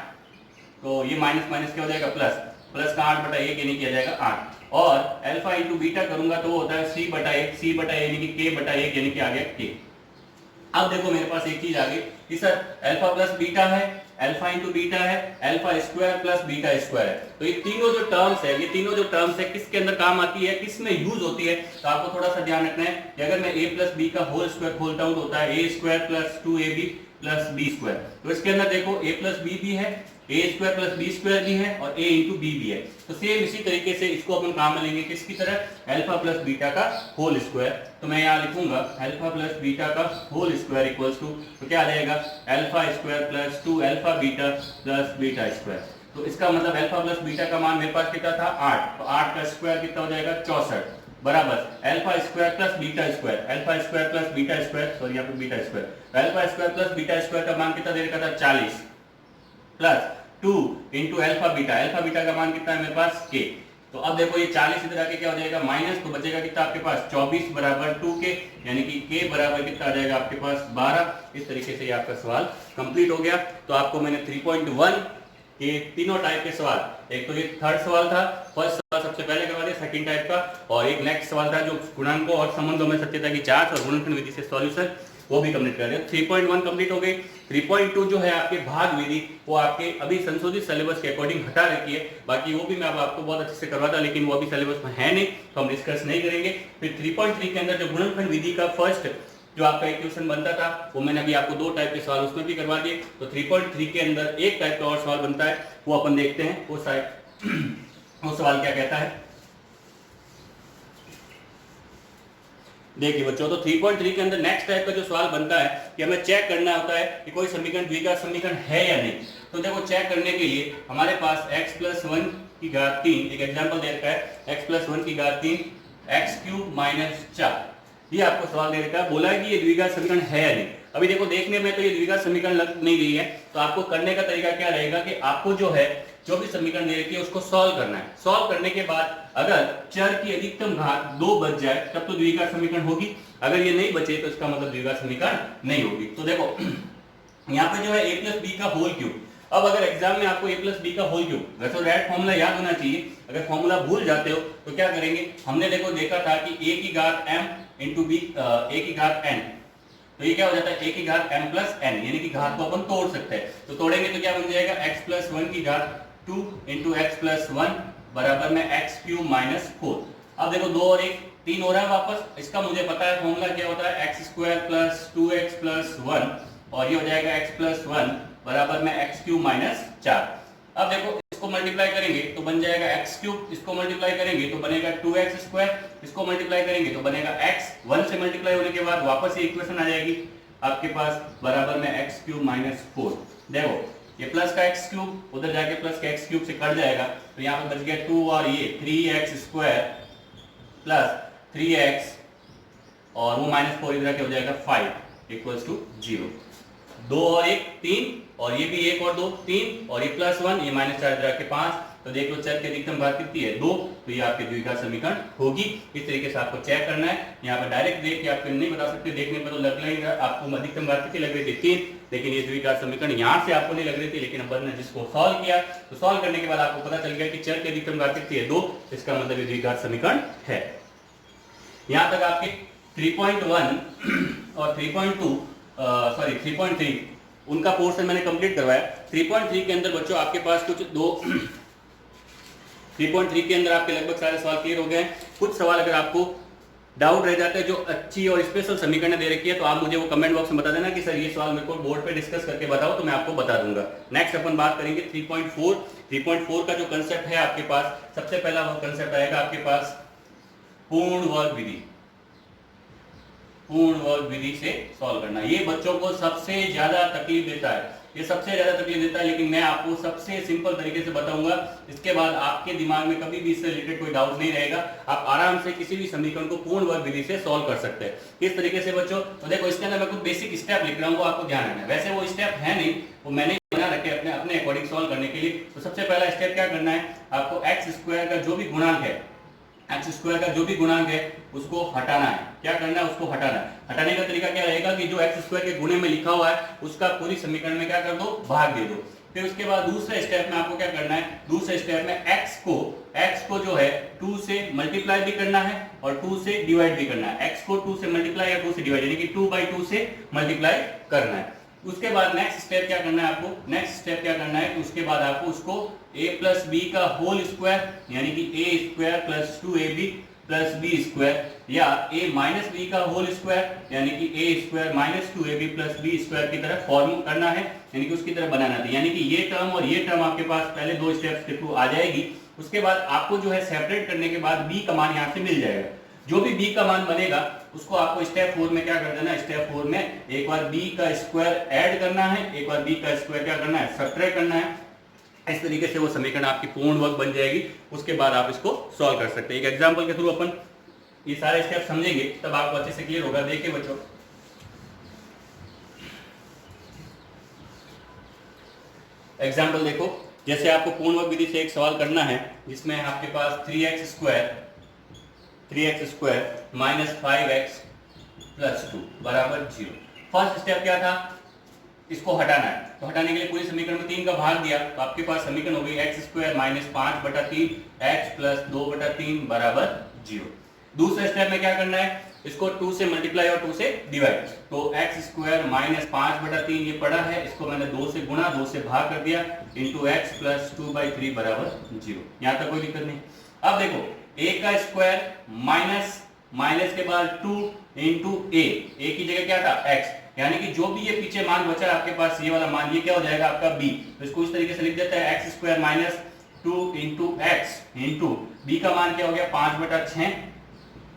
Speaker 1: तो ये माइनस माइनस क्या हो जाएगा प्लस, प्लस का 8 बटा 1 यानी कि आ जाएगा 8। और अल्फा इंटू बीटा करूंगा तो वो होता है c बटा 1, c बटा a यानी कि k बटा 1 यानी कि आ गया k। अब देखो मेरे पास एक चीज आ गई कि सर अल्फा प्लस बीटा है, अल्फा इंटू बीटा है, alpha square plus beta square है। तो ये तीनों जो टर्म्स है, ये तीनों जो टर्म्स है किसके अंदर काम आती है, किस में यूज होती है, तो आपको थोड़ा सा ध्यान रखना है कि अगर मैं a प्लस बी का होल स्क्वायर खोलता हूं तो होता है a square plus 2ab plus b square. तो इसके अंदर देखो a प्लस बी भी है, a square plus b square भी है और a इंटू बी भी है। तो सेम इसी तरीके से इसको अपन काम में लेंगे किसकी तरह, अल्फा प्लस बीटा का होल स्क्वायर। तो मैं यहाँ लिखूंगा अल्फा प्लस बीटा का होल स्क्वायर इक्वल्स टू, तो क्या आ जाएगा alpha square plus 2 alpha beta plus beta square. तो इसका मतलब अल्फा प्लस बीटा का मान मेरे पास कितना था 8, तो 8 का स्क्वायर कितना हो जाएगा 64 बराबर alpha square plus beta square, alpha square plus beta square, sorry यहाँ पे beta square, alpha square plus beta square का मान कितना दे रखा था 40 प्लस 2 इंटू अल्फा बीटा का मान कितना है मेरे पास k। तो अब देखो ये 40 इधर आके क्या हो जाएगा माइनस, तो बचेगा कितना आपके पास 24 बराबर 2k यानी कि k बराबर कितना आ जाएगा आपके पास 12। इस तरीके से ये आपका सवाल कंप्लीट हो गया। तो आपको मैंने 3.1 के तीनों टाइप के सवाल, एक तो ये थर्ड सवाल था, फर्स्ट सवाल सबसे पहले करवा दिया सेकंड टाइप का, और एक नेक्स्ट सवाल था जो गुणांकों और संबंधों में सत्यता की जांच और गुणनखंड विधि से सॉल्यूशन, वो भी कंप्लीट कर दिया। 3.1 कंप्लीट हो गई। 3.2 जो है आपके भाग विधि, वो आपके अभी संशोधित सिलेबस के अकॉर्डिंग हटा रखी है, बाकी वो भी मैं अब आपको बहुत अच्छे से करवाता, लेकिन वो अभी सिलेबस में है नहीं तो हम डिस्कस नहीं करेंगे। फिर 3.3 के अंदर जो गुणनखंड विधि का फर्स्ट जो आपका इक्वेशन बनता था, वो मैंने अभी आपको 2 टाइप के सवाल उसमें भी करवा दिए। तो 3.3 के अंदर एक टाइप का और सवाल बनता है, वो अपन देखते हैं वो वो सवाल क्या कहता है। देखिए बच्चों, तो 3.3 के अंदर नेक्स्ट टाइप का जो सवाल बनता है कि हमें चेक करना होता है कि कोई समीकरण द्विघात समीकरण है या नहीं। तो देखो चेक करने के लिए हमारे पास x प्लस 1 की घात 3, एक एग्जांपल दे रखा है x प्लस 1 की घात 3 x क्यूब माइनस 4, ये आपको सवाल दे रखा है। बोला है कि ये द्विघात समीकरण है या नहीं। अभी देखो देखने में तो ये द्विघात समीकरण लग नहीं रही है, तो आपको करने का तरीका क्या रहेगा कि आपको जो है जो भी समीकरण दे रखी है उसको सॉल्व करना है। सॉल्व करने के बाद अगर चर की अधिकतम घात 2 बच जाए तब तो द्विघात समीकरण होगी, अगर ये नहीं बचे तो इसका मतलब द्विघात समीकरण नहीं होगी। तो देखो यहाँ पे जो है a प्लस बी का होल क्यूब, अब अगर एग्जाम में आपको a प्लस बी का होल क्यूब, वैसे डायरेक्ट फॉर्मूला याद होना चाहिए, अगर फॉर्मूला भूल जाते हो तो क्या करेंगे, हमने देखा था कि a की घात m इंटू बी, a की घात n, तो ये क्या हो जाता है a की घात m प्लस n, यानी कि घात को अपन तोड़ सकते हैं, तो तोड़ेंगे तो क्या बन जाएगा x प्लस 1 की घात 2 इंटू एक्स प्लस 1 बराबर में एक्स क्यूब माइनस 4। अब देखो 2 और 1 3 हो रहा है वापस, इसका मुझे पता है फॉर्मूला क्या होता है, x square plus 2x plus 1, और ये हो जाएगा x प्लस 1 बराबर में एक्स क्यूब माइनस 4। अब देखो इसको मल्टीप्लाई करेंगे तो बन जाएगा एक्स क्यूब, इसको मल्टीप्लाई करेंगे तो बनेगा 2x स्क्वायर, इसको मल्टीप्लाई करेंगे तो बनेगा x, 1 से मल्टीप्लाई होने के बाद वापस ये इक्वेशन आ जाएगी आपके पास बराबर में एक्स क्यूब माइनस 4। देखो ये प्लस का एक्स क्यूब उधर जाके प्लस का एक्स क्यूब से कट जाएगा, तो यहाँ पे बच गया 2 और ये 3x स्क्वायर प्लस 3x और वो माइनस 4 इधर के हो जाएगा 5 इक्वल्स टू 0। 2 और 1 3, और ये भी 1 और 2 3, और ये प्लस 1, ये माइनस 4 इधर के 5, तो देख लो चर की अधिकतम घात कितनी है 2, तो ये आपके द्विघात समीकरण होगी। इस तरीके से आपको चेक करना है, यहाँ पर डायरेक्ट देख के आप नहीं बता सकते, देखने पर तो लग रहा है आपको अधिकतम घात कितनी लग रही थी 3, लेकिन ये द्विघात समीकरण यहाँ से आपको नहीं लग रही थी, लेकिन अपन ने जिसको सॉल्व किया तो सॉल्व करने के बाद आपको पता चल गया कि चर की अधिकतम घात कितनी है 2, इसका मतलब ये द्विघात समीकरण है। यहाँ तक आपके 3.1 और 3.3 उनका पोर्शन मैंने कंप्लीट करवाया। 3.3 के अंदर बच्चों आपके पास कुछ 3.3 के अंदर आपके लगभग सारे सवाल क्लियर हो गए हैं। कुछ सवाल अगर आपको डाउट रह जाते हैं जो अच्छी और स्पेशल समीकरण दे रखी है, तो आप मुझे वो कमेंट बॉक्स में बता देना कि सर ये सवाल मेरे को बोर्ड पे डिस्कस करके बताओ, तो मैं आपको बता दूंगा। नेक्स्ट अपन बात करेंगे 3.4 का जो कंसेप्ट है आपके पास, सबसे पहला वो कंसेप्ट आएगा आपके पास पूर्ण वर्ग विधि। पूर्ण वर्ग विधि से सॉल्व करना, ये बच्चों को सबसे ज्यादा तकलीफ देता है, ये सबसे ज्यादा तकलीफ देता है, लेकिन मैं आपको सबसे सिंपल तरीके से बताऊंगा। इसके बाद आपके दिमाग में कभी भी इससे रिलेटेड कोई डाउट नहीं रहेगा, आप आराम से किसी भी समीकरण को पूर्ण वर्ग विधि से सॉल्व कर सकते हैं। किस तरीके से बच्चों, तो देखो इसके अंदर मैं कुछ बेसिक स्टेप लिख रहा हूँ, वो आपको ध्यान रखना है। वैसे वो स्टेप है नहीं, वो मैंने बना रखे अपने अकॉर्डिंग सॉल्व करने के लिए। तो सबसे पहला स्टेप क्या करना है, आपको एक्स स्क्वायर का जो भी गुणांक है, एक्स स्क्वायर का जो भी गुणांक है उसको हटाना है। क्या करना है, उसको हटाना है। हटाने का तरीका क्या रहेगा कि जो एक्स स्क्वायर के गुणे में लिखा हुआ है उसका पूरी समीकरण में क्या कर दो, भाग दे दो। फिर उसके बाद दूसरे स्टेप में आपको क्या करना है, दूसरे स्टेप में एक्स को जो है 2 से मल्टीप्लाई भी करना है और 2 से डिवाइड भी करना है। एक्स को 2 से मल्टीप्लाई या 2 से डिवाइड, यानी कि 2/2 से मल्टीप्लाई करना है। उसके बाद नेक्स्ट स्टेप क्या करना है आपको, नेक्स्ट स्टेप क्या करना है कि उसके बाद आपको उसको a प्लस बी का होल स्क्वायर, यानी कि a square plus 2ab plus b square, या a माइनस बी का होल स्क्वायर, यानी कि a square minus 2ab plus b square की तरह फॉर्म करना है, यानी कि उसकी तरह बनाना है। यानी कि ये टर्म और ये टर्म आपके पास पहले 2 स्टेप्स के थ्रू आ जाएगी। उसके बाद आपको जो है सेपरेट करने के बाद b का मान यहाँ से मिल जाएगा। जो भी b का मान बनेगा उसको आपको स्टेप 4 में क्या कर देना, स्टेप 4 में एक बार b का स्क्वायर ऐड करना है, एक बार b का स्क्वायर क्या करना है, सब्ट्रैक्ट करना है। इस तरीके से वो समीकरण आपकी पूर्ण वर्ग बन जाएगी। उसके बाद आप इसको सॉल्व कर सकते हैं। एक एग्जांपल के थ्रू अपन ये सारे स्टेप समझेंगे, तब आपको अच्छे से क्लियर होगा। देखिए बच्चों, एग्जांपल देखो, जैसे आपको पूर्ण वर्ग विधि से एक सवाल करना है जिसमें आपके पास 3x square minus 5x plus 2 बराबर 0। फर्स्ट स्टेप क्या था, इसको हटाना है। तो हटाने के लिए पूरी समीकरण में 3 का भाग दिया, तो आपके पास समीकरण हो गई x square minus 5/3 x plus 2/3 बराबर 0। दूसरे स्टेप में क्या करना है, इसको 2 से मल्टीप्लाई और 2 से डिवाइड। तो एक्स स्क्वायर माइनस 5/3 ये पड़ा है, इसको मैंने 2 से गुणा 2 से भाग कर दिया इंटू एक्स प्लस 2/3 बराबर 0। यहाँ तक कोई दिक्कत नहीं। अब देखो a का स्क्वायर माइनस के बाद 2 इंटू a की जगह क्या था x, यानी कि जो भी ये पीछे मान बचा है आपके पास, ये वाला मान, ये क्या हो जाएगा आपका b। तो इसको इस तरीके से लिख देता है x square minus 2 into x into b का मान क्या हो गया 5/6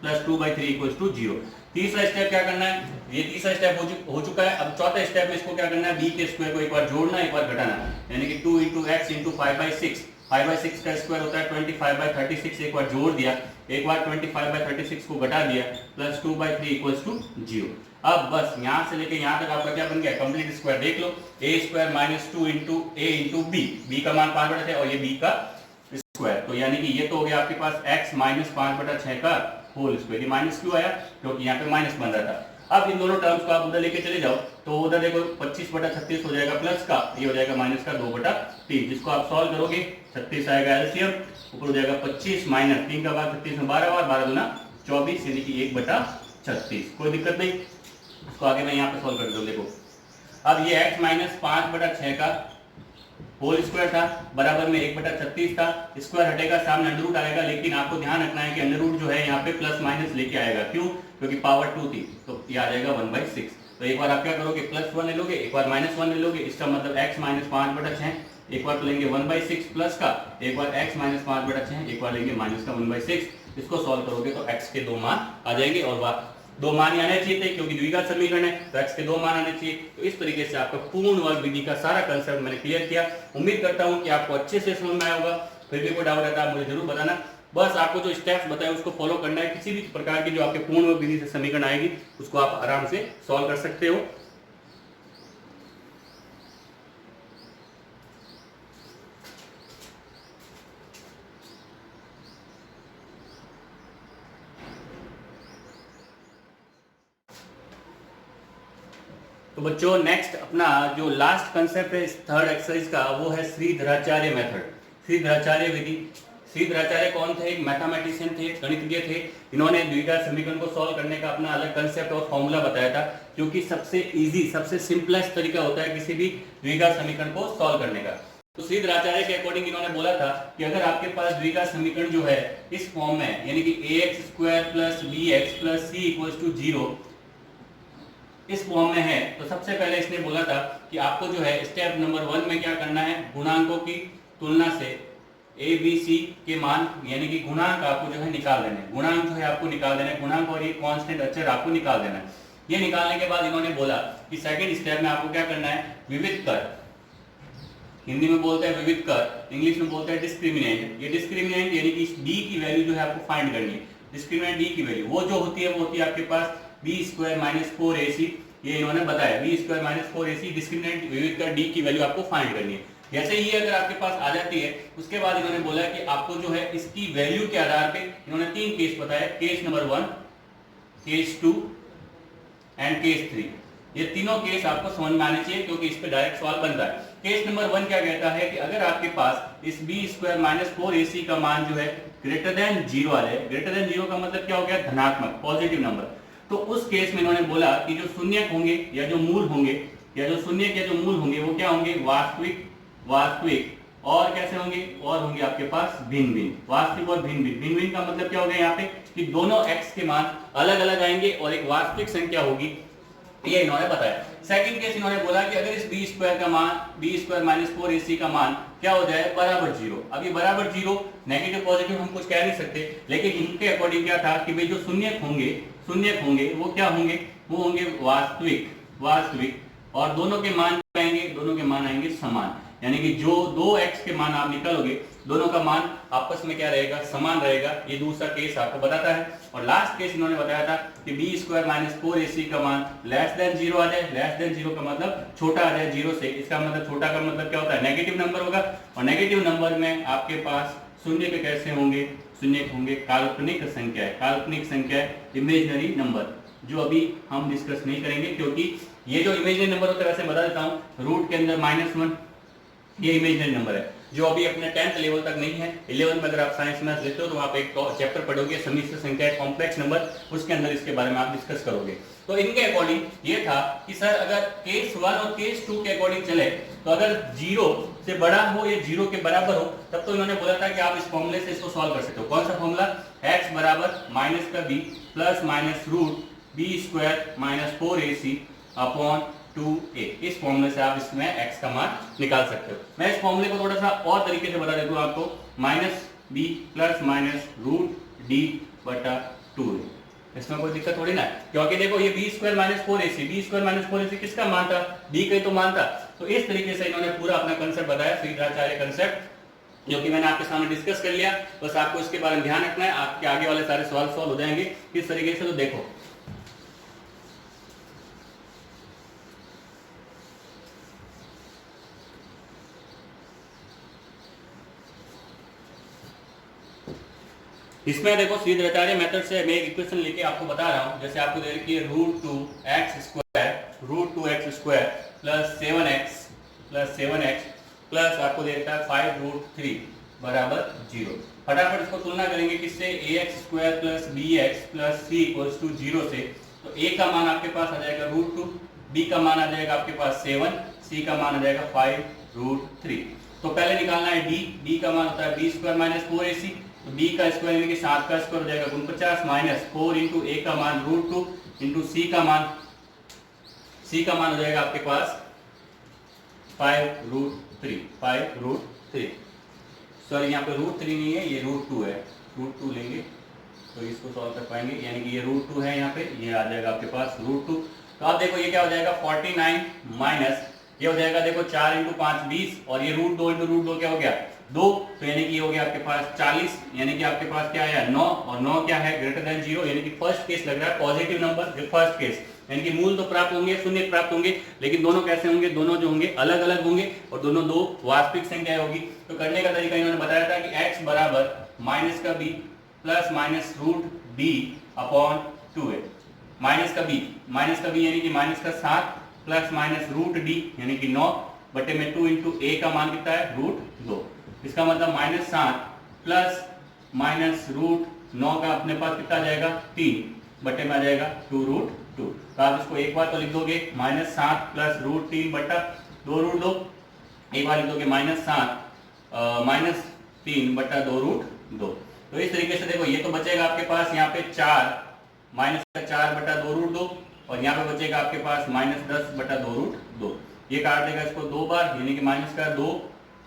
Speaker 1: प्लस 2/3 इक्वल्स टू 0। तीसरा स्टेप क्या करना है, ये तीसरा स्टेप हो चुका है। अब चौथे स्टेप में इसको क्या करना है, b के स्क्वायर को एक बार जोड़ना, एक बार घटाना, यानी कि 2 इंटू एक्स इंटू 5/6। 5/6 का स्क्वायर होता है 25/36, एक बार जोड़ दिया, एक बार 25/36 को घटा दिया, प्लस 2/3 इक्वल्स टू 0। अब बस यहाँ से लेके यहाँ तक आपका क्या बन गया, कंप्लीट स्क्वायर। देख लो a square minus 2 into a into b का मान 5/6 और ये b का स्क्वायर, तो यानी कि ये तो हो गया आपके पास x माइनस 5/6 का होल स्क्वायर। ये माइनस क्यों आया, क्योंकि यहाँ पे माइनस बन रहा था। अब इन दोनों टर्म्स को आप उधर लेके चले जाओ, तो उधर देखो 25/36 हो जाएगा प्लस का, ये हो जाएगा माइनस का 2/3, जिसको आप सॉल्व करोगे 36 आएगा एलसीएम, ऊपर हो जाएगा 25 माइनस 3 का बाद 36 में 12 बार, 12 दूना 24 यानी कि 1/36। कोई दिक्कत नहीं, इसको आगे मैं यहाँ पे सॉल्व कर दूँ। देखो अब ये x माइनस 5/6 का होल स्क्वायर था, बराबर में 1/36 था, स्क्वायर हटेगा सामने अंडर रूट आएगा, लेकिन आपको ध्यान रखना है कि अंडर रूट जो है यहाँ पे प्लस माइनस लेके आएगा, क्यों? क्योंकि पावर 2 थी, तो ये आ जाएगा 1/6। तो एक बार आप क्या करोगे, +1 ले लोगे, एक बार -1 ले लोगे, इसका मतलब x माइनस 5/6, एक बार तो लेंगे 1/6 प्लस का, एक बार x माइनस 5/6, एक बार लेंगे माइनस का 1/6। इसको सॉल्व करोगे तो x के 2 मान आ जाएंगे, और 2 मान ही आने चाहिए थे क्योंकि द्विघात समीकरण है, तो x के 2 मान आने चाहिए। तो इस तरीके से आपका पूर्ण वर्ग विधि का सारा कंसेप्ट मैंने क्लियर किया। उम्मीद करता हूं कि आपको अच्छे से समझ में आया होगा। फिर भी कोई डाउट रहता है आप मुझे जरूर बताना। बस आपको जो स्टेप्स बताए उसको फॉलो करना है, किसी भी प्रकार की जो आपके पूर्ण वर्ग विधि से समीकरण आएगी उसको आप आराम से सॉल्व कर सकते हो। तो बच्चों नेक्स्ट अपना जो लास्ट कंसेप्ट है इस थर्ड एक्सरसाइज का, वो है श्रीधराचार्य मेथड, श्रीधराचार्य विधि। श्रीधराचार्य कौन थे? एक मैथमेटिशियन थे, गणितज्ञ थे। इन्होंने द्विघात समीकरण को सॉल्व करने का अपना अलग कंसेप्ट और फॉर्मूला बताया था, जो कि सबसे इजी, सबसे सिंपलेस्ट तरीका होता है किसी भी द्विघात समीकरण को सॉल्व करने का। तो श्रीधराचार्य के अकॉर्डिंग इन्होंने बोला था कि अगर आपके पास द्विघात समीकरण जो है इस फॉर्म में, यानी कि ax² + bx + c = 0 इस फॉर्म में है, तो सबसे पहले इसने बोला था कि आपको जो है स्टेप नंबर 1 में क्या करना है, गुणांकों की तुलना से ए बी सी के मान, यानी कि गुणांक आपको जो है निकाल देने, गुणांक जो है आपको निकाल देना है, गुणांक और ये कांस्टेंट अचर आपको निकाल देना है। ये निकालने के बाद इन्होंने बोला कि सेकंड स्टेप में आपको क्या करना है, विविध कर, हिंदी में बोलते हैं विविध कर, इंग्लिश में बोलते हैं डिस्क्रिमिनेंट। ये डिस्क्रिमिनेंट यानी कि इस डी की वैल्यू जो है आपको फाइंड करनी है। डिस्क्रिमिनेंट डी की वैल्यू वो जो होती है वो होती है आपके पास b² - 4ac, ये इन्होंने बताया b² - 4ac डिस्क्रिमिनेंट विविध कर डी की वैल्यू आपको फाइंड करनी है। जैसे ये अगर आपके पास आ जाती है, उसके बाद इन्होंने बोला कि आपको जो है इसकी वैल्यू के आधार पे इन्होंने 3 केस बताए, case number 1, case 2 and case 3। ये तीनों केस आपको समझ में आने चाहिए क्योंकि इस पे डायरेक्ट सवाल बनता है। केस नंबर 1 क्या कहता है कि अगर आपके पास इस b² - 4ac का मान जो है ग्रेटर देन 0 आ जाए, ग्रेटर देन 0 का मतलब क्या हो गया, धनात्मक, पॉजिटिव नंबर, तो उस केस में इन्होंने बोला कि जो शून्यक होंगे या जो मूल होंगे, या जो शून्यक या जो मूल होंगे वो क्या होंगे, वास्तविक, वास्तविक, और कैसे होंगे, और होंगे आपके पास भिन्न भिन्न, वास्तविक और भिन्न भिन्न। भिन्न भिन्न का मतलब क्या हो गया यहाँ पे कि दोनों x के मान अलग अलग आएंगे और एक वास्तविक संख्या होगी, ये इन्होंने बताया। सेकंड केस इन्होंने बोला कि अगर इस b² का मान, b² - 4ac का मान क्या हो जाए, बराबर 0। अब ये बराबर 0, नेगेटिव पॉजिटिव हम कुछ कह नहीं सकते, लेकिन इनके अकॉर्डिंग क्या था कि भाई जो शून्यक होंगे, शून्यक होंगे वो क्या होंगे, वो होंगे वास्तविक, वास्तविक, और दोनों के मान आएंगे, दोनों के मान आएंगे समान, यानी कि जो 2x के मान आप निकालोगे दोनों का मान आपस में क्या रहेगा, समान रहेगा। ये दूसरा केस आपको बताता है। और लास्ट केस इन्होंने बताया था कि b² - 4ac का मान लेस देन 0 आ जाए, लेस देन 0 का मतलब छोटा आ जाए 0 से, इसका मतलब छोटा का मतलब क्या होता है, नेगेटिव नंबर होगा, और नेगेटिव नंबर में आपके पास शून्य के कैसे होंगे, शून्य होंगे काल्पनिक संख्या है, काल्पनिक संख्या है, इमेजिनरी नंबर, जो अभी हम डिस्कस नहीं करेंगे क्योंकि ये जो इमेजिनरी नंबर होता है, वैसे बता देता हूँ, रूट के अंदर -1 ये इमेजिनरी नंबर है, जो अभी अपने 10th लेवल तक नहीं है। 11th में अगर आप साइंस मैथ्स लेते हो तो आप एक चैप्टर पढ़ोगे सम्मिश्र संख्या, कॉम्प्लेक्स नंबर, उसके अंदर इसके बारे में आप डिस्कस करोगे। तो इनके अकॉर्डिंग ये था कि सर अगर केस 1 और केस 2 के अकॉर्डिंग चले तो अगर 0 से बड़ा हो या 0 के बराबर हो, तब तो इन्होंने बोला था कि आप इस फॉर्मूले से इसको सॉल्व कर सकते हो। कौन सा फॉर्मूला, x बराबर माइनस का b plus minus root b² - 4ac upon 2a। इस फॉर्मूले से आप इसमें x का मान निकाल सकते हो। मैं इस फॉर्मूले को थोड़ा सा और तरीके से बता देता हूं आपको, -b plus minus root d/2a। इसमें कोई दिक्कत थोड़ी ना है, क्योंकि देखो ये b² - 4ac, b² - 4ac किसका मान था, d का ही तो मान था। तो इस तरीके से इन्होंने पूरा अपना कंसेप्ट बताया, श्रीधराचार्य कंसेप्ट, जो कि मैंने आपके सामने डिस्कस कर लिया। बस आपको इसके बारे में ध्यान रखना है, आपके आगे वाले सारे सवाल सॉल्व हो जाएंगे किस तरीके से। तो देखो इसमें देखो सीधे मेथड से मैं एक इक्वेशन लेके आपको बता रहा हूँ। जैसे आपको दे रखी है √2x² प्लस 7x प्लस आपको दे रखा है 5√3 बराबर 0। फटाफट इसको तुलना करेंगे किससे, ax² plus bx plus c equals to 0 से। तो a का मान आपके पास आ जाएगा √2, b का मान आ जाएगा आपके पास 7, c का मान आ जाएगा 5√3। तो पहले निकालना है d का मान होता है b² माइनस 4ac। तो b का स्क्वायर यानी कि 7 का स्क्वायर हो जाएगा 49 माइनस 4 इंटू a का मान √2 इंटू c का मान हो जाएगा आपके पास 5√3। सॉरी यहाँ पे √3 नहीं है, ये √2 है। √2 लेंगे तो इसको सॉल्व कर पाएंगे, यानी कि ये √2 है, यहाँ पे ये आ जाएगा आपके पास √2। तो आप देखो ये क्या हो जाएगा 49 माइनस ये हो जाएगा देखो 4 इंटू 5 20 और ये √2 इंटू √2 क्या हो गया 2। तो यानी कि ये हो गया आपके पास 40, यानी कि आपके पास क्या है 9 और 9 क्या है ग्रेटर देन 0, यानी कि फर्स्ट केस लग रहा है पॉजिटिव नंबर। फर्स्ट केस यानी कि मूल तो प्राप्त होंगे, शून्य प्राप्त होंगे, लेकिन दोनों कैसे होंगे, दोनों जो होंगे अलग अलग होंगे और दोनों दो वास्तविक संख्या होगी। तो करने का तरीका इन्होंने बताया था कि x बराबर माइनस का b plus minus √b upon 2a। Minus का b यानी कि माइनस का 7 प्लस माइनस √d यानी कि 9 बटे में 2 इंटू a का मान कितना है √2। इसका मतलब -7 प्लस माइनस √9 का अपने पास कितना जाएगा 3 बटे में आ जाएगा 2√2। तो आप इसको एक बार तो लिख दोगे -7 प्लस √3 बटा 2√2, एक बार लिख दोगे -3 बटा 2√2। तो इस तरीके से देखो ये तो बचेगा आपके पास यहाँ पे 4 माइनस का 4 बटा 2√2 और यहाँ पे बचेगा आपके पास -10 बटा 2√2। ये काट देगा इसको 2 बार यानी कि माइनस का 2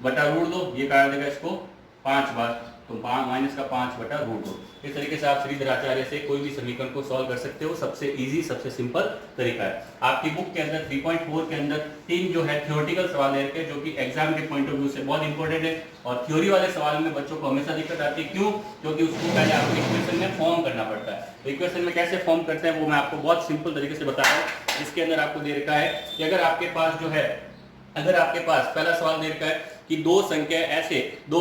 Speaker 1: बटा √2, ये काट देगा इसको 5 बार तो माइनस का 5 बटा √2। इस तरीके से आप श्रीधराचार्य से कोई भी समीकरण को सॉल्व कर सकते हो। सबसे इजी सबसे सिंपल तरीका है। आपकी बुक के अंदर 3.4 के अंदर 3 जो है थ्योरेटिकल सवाल दे रखे जो कि एग्जाम के पॉइंट ऑफ व्यू से बहुत इंपॉर्टेंट है और थ्योरी वाले सवाल में बच्चों को हमेशा दिक्कत आती है। क्यों? क्योंकि उसको पहले आपको इक्वेशन में फॉर्म करना पड़ता है। तो इक्वेशन में कैसे फॉर्म करते हैं वो मैं आपको बहुत सिंपल तरीके से बता रहा हूँ। इसके अंदर आपको दे रखा है कि अगर आपके पास पहला सवाल दे रखा है कि दो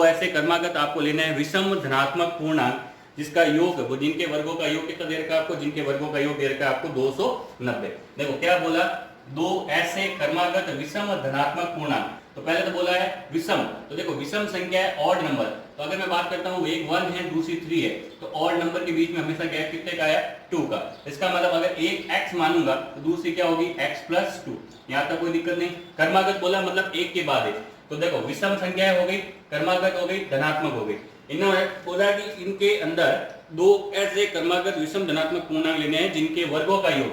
Speaker 1: ऐसे क्रमागत आपको लेना है विषम धनात्मक पूर्णांक जिसका योग जिनके वर्गों का योग कितना दे रखा है आपको, जिनके वर्गों का योग दे रखा है आपको 290। देखो क्या बोला, दो ऐसे क्रमागत विषम धनात्मक पूर्णांक। तो पहले तो बोला है विषम, तो देखो विषम संख्या है ऑड नंबर। तो अगर मैं बात करता हूँ एक 1 है दूसरी 3 है तो ऑड नंबर के बीच में हमेशा गैप कितने का है 2 का। इसका मतलब अगर एक x मानूंगा तो दूसरी क्या होगी x प्लस 2। यहाँ तक कोई दिक्कत नहीं। कर्मागत बोला मतलब एक के बाद एक। तो देखो विषम संख्या हो गई, कर्मागत हो गई, धनात्मक हो गई। इन्होंने बोला कि इनके अंदर दो ऐसे कर्मागत विषम धनात्मक पूर्णांक लेने हैं जिनके वर्गों का योग,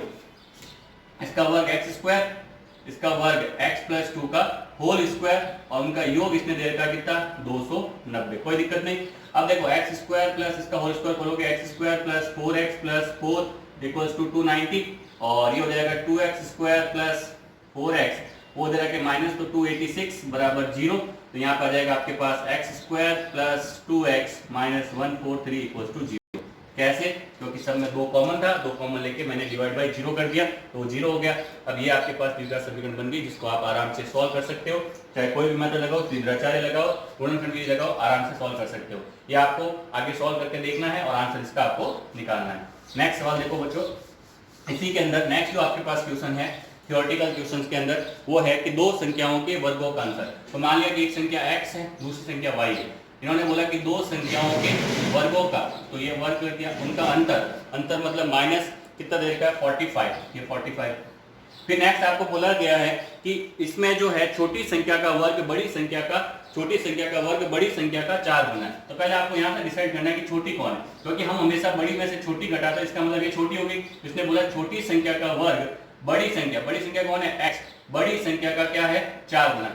Speaker 1: इसका वर्ग x², इसका वर्ग x प्लस 2 का होल स्क्वायर और उनका योग इसने दे रखा कितना 290। कोई दिक्कत नहीं। अब देखो x² प्लस इसका होल स्क्वायर करोगे x² plus 4x plus 4 equals to 290 और ये हो जाएगा 2x² प्लस 4x वो दे रखा माइनस तो 286 बराबर 0। तो यहाँ पर आ जाएगा आपके पास x² plus 2x minus 143 equals to 0। कैसे? क्योंकि सब में 2 कॉमन था, 2 कॉमन लेके मैंने डिवाइड बाई 0 कर दिया तो 0 हो गया। अब ये आपके पास द्विघात समीकरण बन गई जिसको आप आराम से सॉल्व कर सकते हो। चाहे कोई भी मेथड लगाओ, त्रिज्याचार्य लगाओ, गुणनखंड विधि लगाओ, आराम से सॉल्व कर सकते हो। ये आपको आगे सॉल्व करके देखना है और आंसर इसका आपको निकालना है। नेक्स्ट सवाल देखो बच्चों, इसी के अंदर नेक्स्ट जो आपके पास क्वेश्चन है थ्योरेटिकल क्वेश्चंस के अंदर वो है कि दो संख्याओं के वर्गों का अंतर। तो मान लिया कि एक संख्या x है दूसरी संख्या y है। इन्होंने बोला कि दो संख्याओं के वर्गों का, तो ये वर्ग कर दिया, उनका अंतर मतलब माइनस कितना दे रखा है 45, ये 45। फिर नेक्स्ट आपको बोला गया है कि इसमें जो है छोटी संख्या का वर्ग बड़ी संख्या का छोटी संख्या का वर्ग बड़ी संख्या का 4 गुना है। तो पहले आपको यहाँ से डिसाइड करना है कि छोटी कौन है, क्योंकि हम हमेशा बड़ी में से छोटी घटाते हैं, इसका मतलब ये छोटी होगी। इसने बोला छोटी संख्या का वर्ग बड़ी संख्या कौन है x, बड़ी संख्या का क्या है 4 गुना।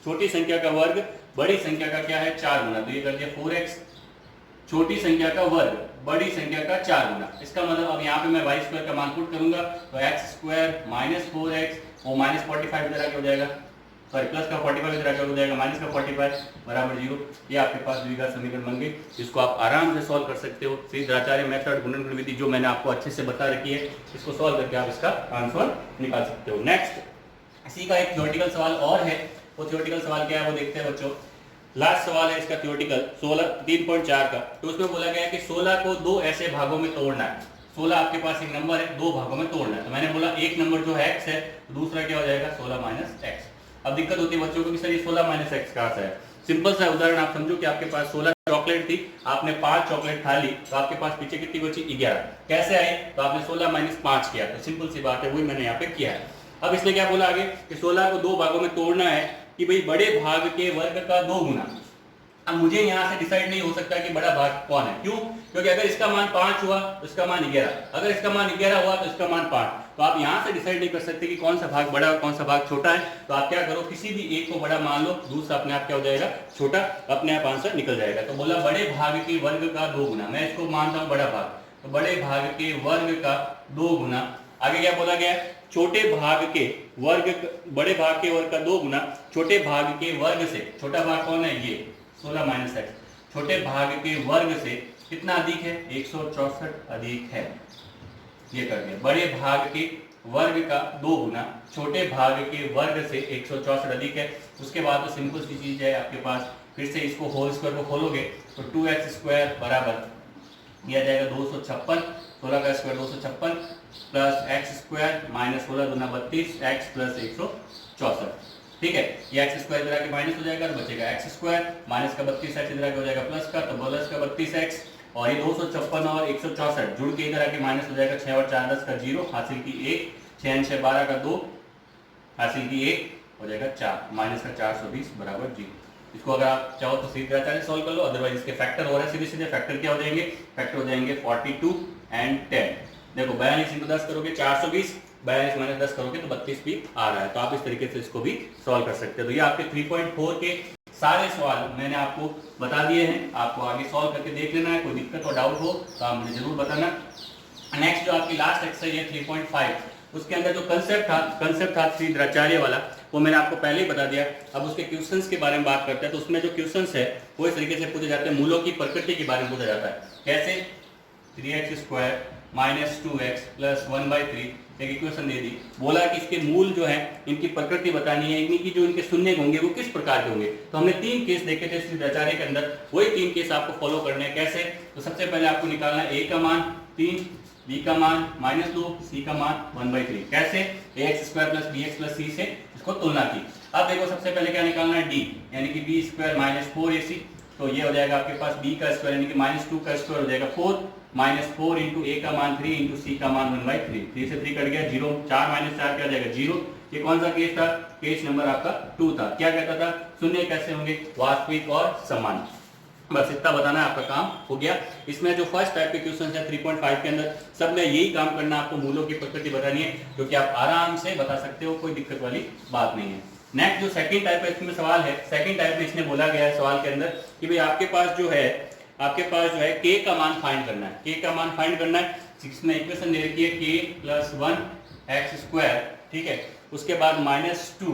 Speaker 1: छोटी संख्या का वर्ग बड़ी संख्या का क्या है 4 गुना। तो ये कर दिया 4x, छोटी संख्या का वर्ग बड़ी संख्या का 4 गुना। इसका मतलब अब यहाँ पे मैं y² का मान पुट करूंगा तो x² माइनस 4x वो माइनस 45 इधर आके हो जाएगा, सॉरी प्लस का 45 इधर आके हो जाएगा, माइनस का 45 बराबर 0। ये आपके पास द्विघात समीकरण बन गई जिसको आप आराम से सॉल्व कर सकते हो। त्रिज्याचार्य मेथड गुणनखंड विधि जो मैंने आपको अच्छे से बता रखी है, इसको सॉल्व करके आप इसका आंसर निकाल सकते हो। नेक्स्ट इसी का एक थ्योरेटिकल सवाल और है। वो थ्योरेटिकल सवाल क्या है वो देखते हैं बच्चों। लास्ट सवाल है इसका थ्योरेटिकल 16 3.4 का। तो उसमें बोला गया है कि 16 को दो ऐसे भागों में तोड़ना है। 16 आपके पास एक नंबर है, दो भागों में तोड़ना है। तो मैंने बोला एक नंबर जो है x है, दूसरा क्या हो जाएगा 16 माइनस एक्स। अब दिक्कत होती है बच्चों को कि सर ये 16 माइनस एक्स कहाँ से है। सिंपल सा उदाहरण आप समझो कि आपके पास 16 चॉकलेट थी, आपने 5 चॉकलेट खा ली, तो आपके पास पीछे कितनी बची 11। कैसे आई, तो आपने 16 माइनस 5 किया। तो सिंपल सी बात है, वही मैंने यहाँ पे किया है। अब इसलिए क्या बोला आगे कि 16 को दो भागों में तोड़ना है कि भाई बड़े भाग के वर्ग का 2 गुना। अब मुझे यहाँ से डिसाइड नहीं हो सकता कि बड़ा भाग कौन है, क्यों? क्योंकि अगर इसका मान 5 हुआ तो इसका मान 11, अगर इसका मान 11 हुआ तो इसका मान 5। तो आप यहाँ से डिसाइड नहीं कर सकते कि कौन सा भाग बड़ा और कौन सा भाग छोटा है। तो आप क्या करो, किसी भी एक को बड़ा मान लो, दूसरा अपने आप क्या हो जाएगा छोटा, अपने आप आंसर निकल जाएगा। तो बोला बड़े भाग के वर्ग का 2 गुना, मैं इसको मानता हूँ बड़ा भाग, तो बड़े भाग के वर्ग का 2 गुना। आगे क्या बोला गया, छोटे भाग के वर्ग, बड़े भाग के वर्ग का 2 गुना छोटे भाग के वर्ग से। छोटा भाग कौन है, ये 16 माइनस एक्स। छोटे भाग के वर्ग से कितना अधिक है, 164 अधिक है। ये कर दिया, बड़े भाग के वर्ग का 2 गुना छोटे भाग के वर्ग से 164 अधिक है। उसके बाद तो सिंपल सी चीज है आपके पास, फिर से इसको होल स्क्वायर को खोलोगे तो 2x स्क्वायर बराबर दिया जाएगा 256, 16 का square 256 plus x square minus 16 दूना 32 एक्स प्लस 164। ठीक है, ये एक्स स्क्वायर इधर आके माइनस हो जाएगा और बचेगा एक्स स्क्वायर माइनस का 32 एक्स इधर आके हो जाएगा प्लस का, तो प्लस का 32 एक्स और ये 256 और 164 जुड़ के इधर आके माइनस हो जाएगा। 6 और 4 10 का 0, हासिल की 1, 6 6 12 का 2, हासिल की 1 हो जाएगा 4, माइनस का 420 बराबर 0। इसको अगर आप चाहो तो सीधे आचार्य सॉल्व कर लो, अदरवाइज इसके फैक्टर हो रहा है, सीधे सीधे फैक्टर क्या हो जाएंगे, फैक्टर हो जाएंगे 42 एंड 10। देखो 42 इंटू 10 करोगे 420, 42 माइनस 10 करोगे तो 32 भी आ रहा है। तो आप इस तरीके से इसको भी सॉल्व कर सकते हो। तो ये आपके 3.4 के सारे सवाल मैंने आपको बता दिए हैं, आपको आगे सॉल्व करके देख लेना है। कोई दिक्कत और डाउट हो तो आप मुझे जरूर बताना। नेक्स्ट जो आपकी लास्ट एक्सरसाइज है 3.5, उसके अंदर जो कंसेप्ट था श्री द्रोणाचार्य वाला, वो मैंने आपको पहले ही बता दिया। अब उसके क्वेश्चंस के बारे में बात करते हैं। तो उसमें जो क्वेश्चंस है वो इस तरीके से पूछे जाते हैं, मूलों की प्रकृति के बारे में पूछा जाता है। कैसे, 3x square minus 2x plus 1/3 एक इक्वेशन दे दी, बोला कि इसके मूल जो है इनकी प्रकृति बतानी है, इनकी जो इनके शून्य होंगे वो किस प्रकार के होंगे। तो हमने 3 केस देखे थे श्री द्रोणाचार्य के अंदर, वही 3 केस आपको फॉलो करने हैं। कैसे, तो सबसे पहले आपको निकालना है a का मान 3, b का मान -2, c का मान 1/3। कैसे, ax square plus bx plus c से इसको तुलना की। अब देखो सबसे पहले क्या निकालना है, d यानी कि b स्क्वायर माइनस 4ac, तो ये हो जाएगा आपके पास b का स्क्वायर यानी कि -2 का स्क्वायर हो जाएगा 4, -4 इंटू a का मान 3 इंटू c का मान 1/3। 3 से 3 कट गया 0, 4 माइनस 4 क्या हो जाएगा 0। ये कौन सा केस था, केस नंबर आपका 2 था। क्या कहता था, शून्य कैसे होंगे, वास्तविक और समान। बस इतना बताना आपका काम हो गया। इसमें जो फर्स्ट टाइप के क्वेश्चन है 3.5 के अंदर, सब में यही काम करना, आपको मूलों की प्रकृति बतानी है, क्योंकि आप आराम से बता सकते हो, कोई दिक्कत वाली बात नहीं है। नेक्स्ट जो सेकंड टाइप है इसमें सवाल है, सेकंड टाइप में इसने बोला गया है सवाल के अंदर कि भाई आपके पास जो है k का मान फाइंड करना है। k का मान फाइंड करना है, इसमें इक्वेशन दे रखी है k प्लस 1 एक्स स्क्वायर, ठीक है। उसके बाद -2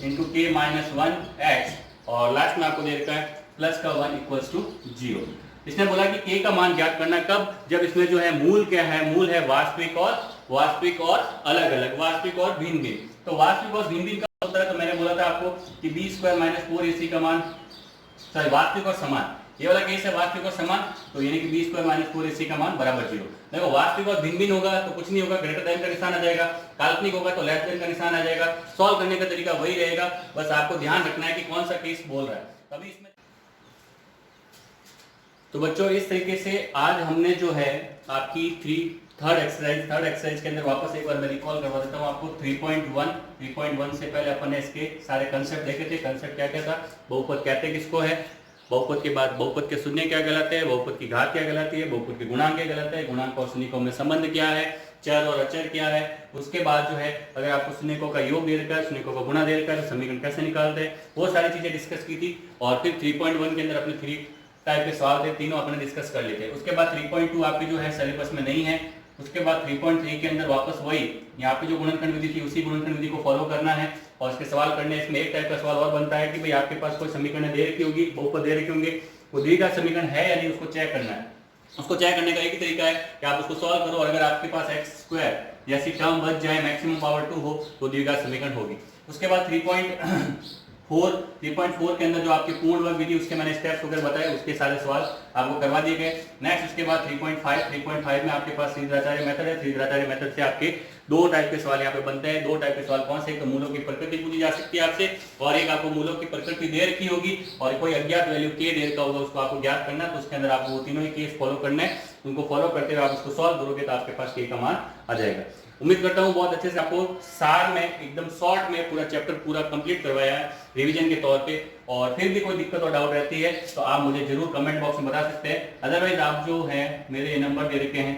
Speaker 1: इंटू k माइनस 1 एक्स और लास्ट में आपको दे रखा है प्लस का 1 इक्वल्स टू 0। इसने बोला कि k का मान ज्ञात करना है, कब, जब इसमें जो है मूल क्या है, मूल है वास्तविक और अलग अलग, वास्तविक और भिन्न भिन्न। तो वास्तविक और भिन्न भिन्न का होता है, तो मैंने बोला था आपको कि b स्क्वायर माइनस 4ac का मान, सॉरी वास्तविक और समान, ये वाला केस है वास्तविक और समान, तो यानी कि b स्क्वायर माइनस 4ac का मान बराबर 0। देखो वास्तविक और भिन्न भिन्न होगा तो कुछ नहीं होगा, ग्रेटर देन का निशान आ जाएगा, काल्पनिक होगा तो लेस देन का निशान आ जाएगा। सॉल्व करने का तरीका वही रहेगा, बस आपको ध्यान रखना है कि कौन सा केस बोल रहा है तभी इसमें। तो बच्चों इस तरीके से आज हमने जो है आपकी थर्ड एक्सरसाइज के अंदर वापस एक बार मैं रिकॉल करवा देता हूँ आपको। 3.1 से पहले अपन ने इसके सारे कंसेप्ट देखे थे। कंसेप्ट क्या क्या था, बहुपद कहते किसको है, बहुपद के बाद बहुपद के शून्य क्या कहलाते हैं, बहुपद की घात क्या कहलाती है, बहुपद के गुणांक क्या कहलाते हैं, गुणांक और शून्यकों में संबंध क्या है, चर और अचर क्या है। उसके बाद जो है अगर आपको शून्यकों का योग दे रखा है, शून्यकों का गुणा दे रखा है, तो समीकरण कैसे निकालते हैं, वो सारी चीजें डिस्कस की थी। और फिर 3.1 के अंदर अपने 3 टाइप के सवाल थे, तीनों अपने डिस्कस कर लेते हैं। उसके बाद 3.2 आपकी जो है सिलेबस में नहीं है। उसके बाद 3.3 के अंदर वापस वही यहाँ पे जो गुणनखंड विधि थी उसी गुणनखंड विधि को फॉलो करना है और इसके सवाल करने। इसमें एक टाइप का सवाल और बनता है कि भाई आपके पास कोई समीकरण दे रखी होगी, बहुपद दे रखे होंगे, वो द्विघात समीकरण है या नहीं उसको चेक करना है। उसको चेक करने का एक ही तरीका है कि आप उसको सॉल्व करो, अगर आपके पास एक्स स्क्वायर जैसी टर्म बच जाए, मैक्सिमम पावर 2 हो, तो द्विघात समीकरण होगी। उसके बाद 3.4 3.4 के अंदर जो आपकी पूर्ण वर्ग विधि उसके मैंने स्टेप्स वगैरह बताए, उसके सारे सवाल आपको करवा दिए गए। नेक्स्ट उसके बाद 3.5 में आपके पास श्रीधराचार्य मेथड है। श्रीधराचार्य मेथड से आपके दो टाइप के सवाल यहाँ पे बनते हैं। दो टाइप के सवाल कौन से? तो मूलों की प्रकृति पूछी जा सकती है आपसे, और एक आपको मूलों की प्रकृति दे रखी होगी और कोई अज्ञात वैल्यू के दे रखा होगा, उसको आपको ज्ञात करना है। तो उसके अंदर आपको वो तीनों ही केस फॉलो करना है। उनको फॉलो करते हुए आप उसको सॉल्व करोगे तो आपके पास के का मान आ जाएगा। उम्मीद करता हूँ बहुत अच्छे से आपको सार में एकदम शॉर्ट में पूरा चैप्टर पूरा कंप्लीट करवाया है रिवीजन के तौर पे। और फिर भी कोई दिक्कत और डाउट रहती है तो आप मुझे जरूर कमेंट बॉक्स में बता सकते हैं। अदरवाइज आप जो है मेरे नंबर दे रखे हैं,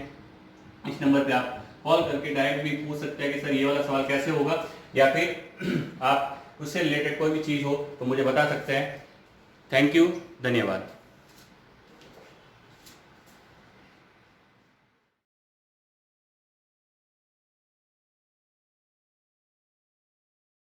Speaker 1: इस नंबर पे आप कॉल करके डायरेक्ट भी पूछ सकते हैं कि सर ये वाला सवाल कैसे होगा, या फिर आप उससे रिलेटेड कोई भी चीज़ हो तो मुझे बता सकते हैं। थैंक यू, धन्यवाद।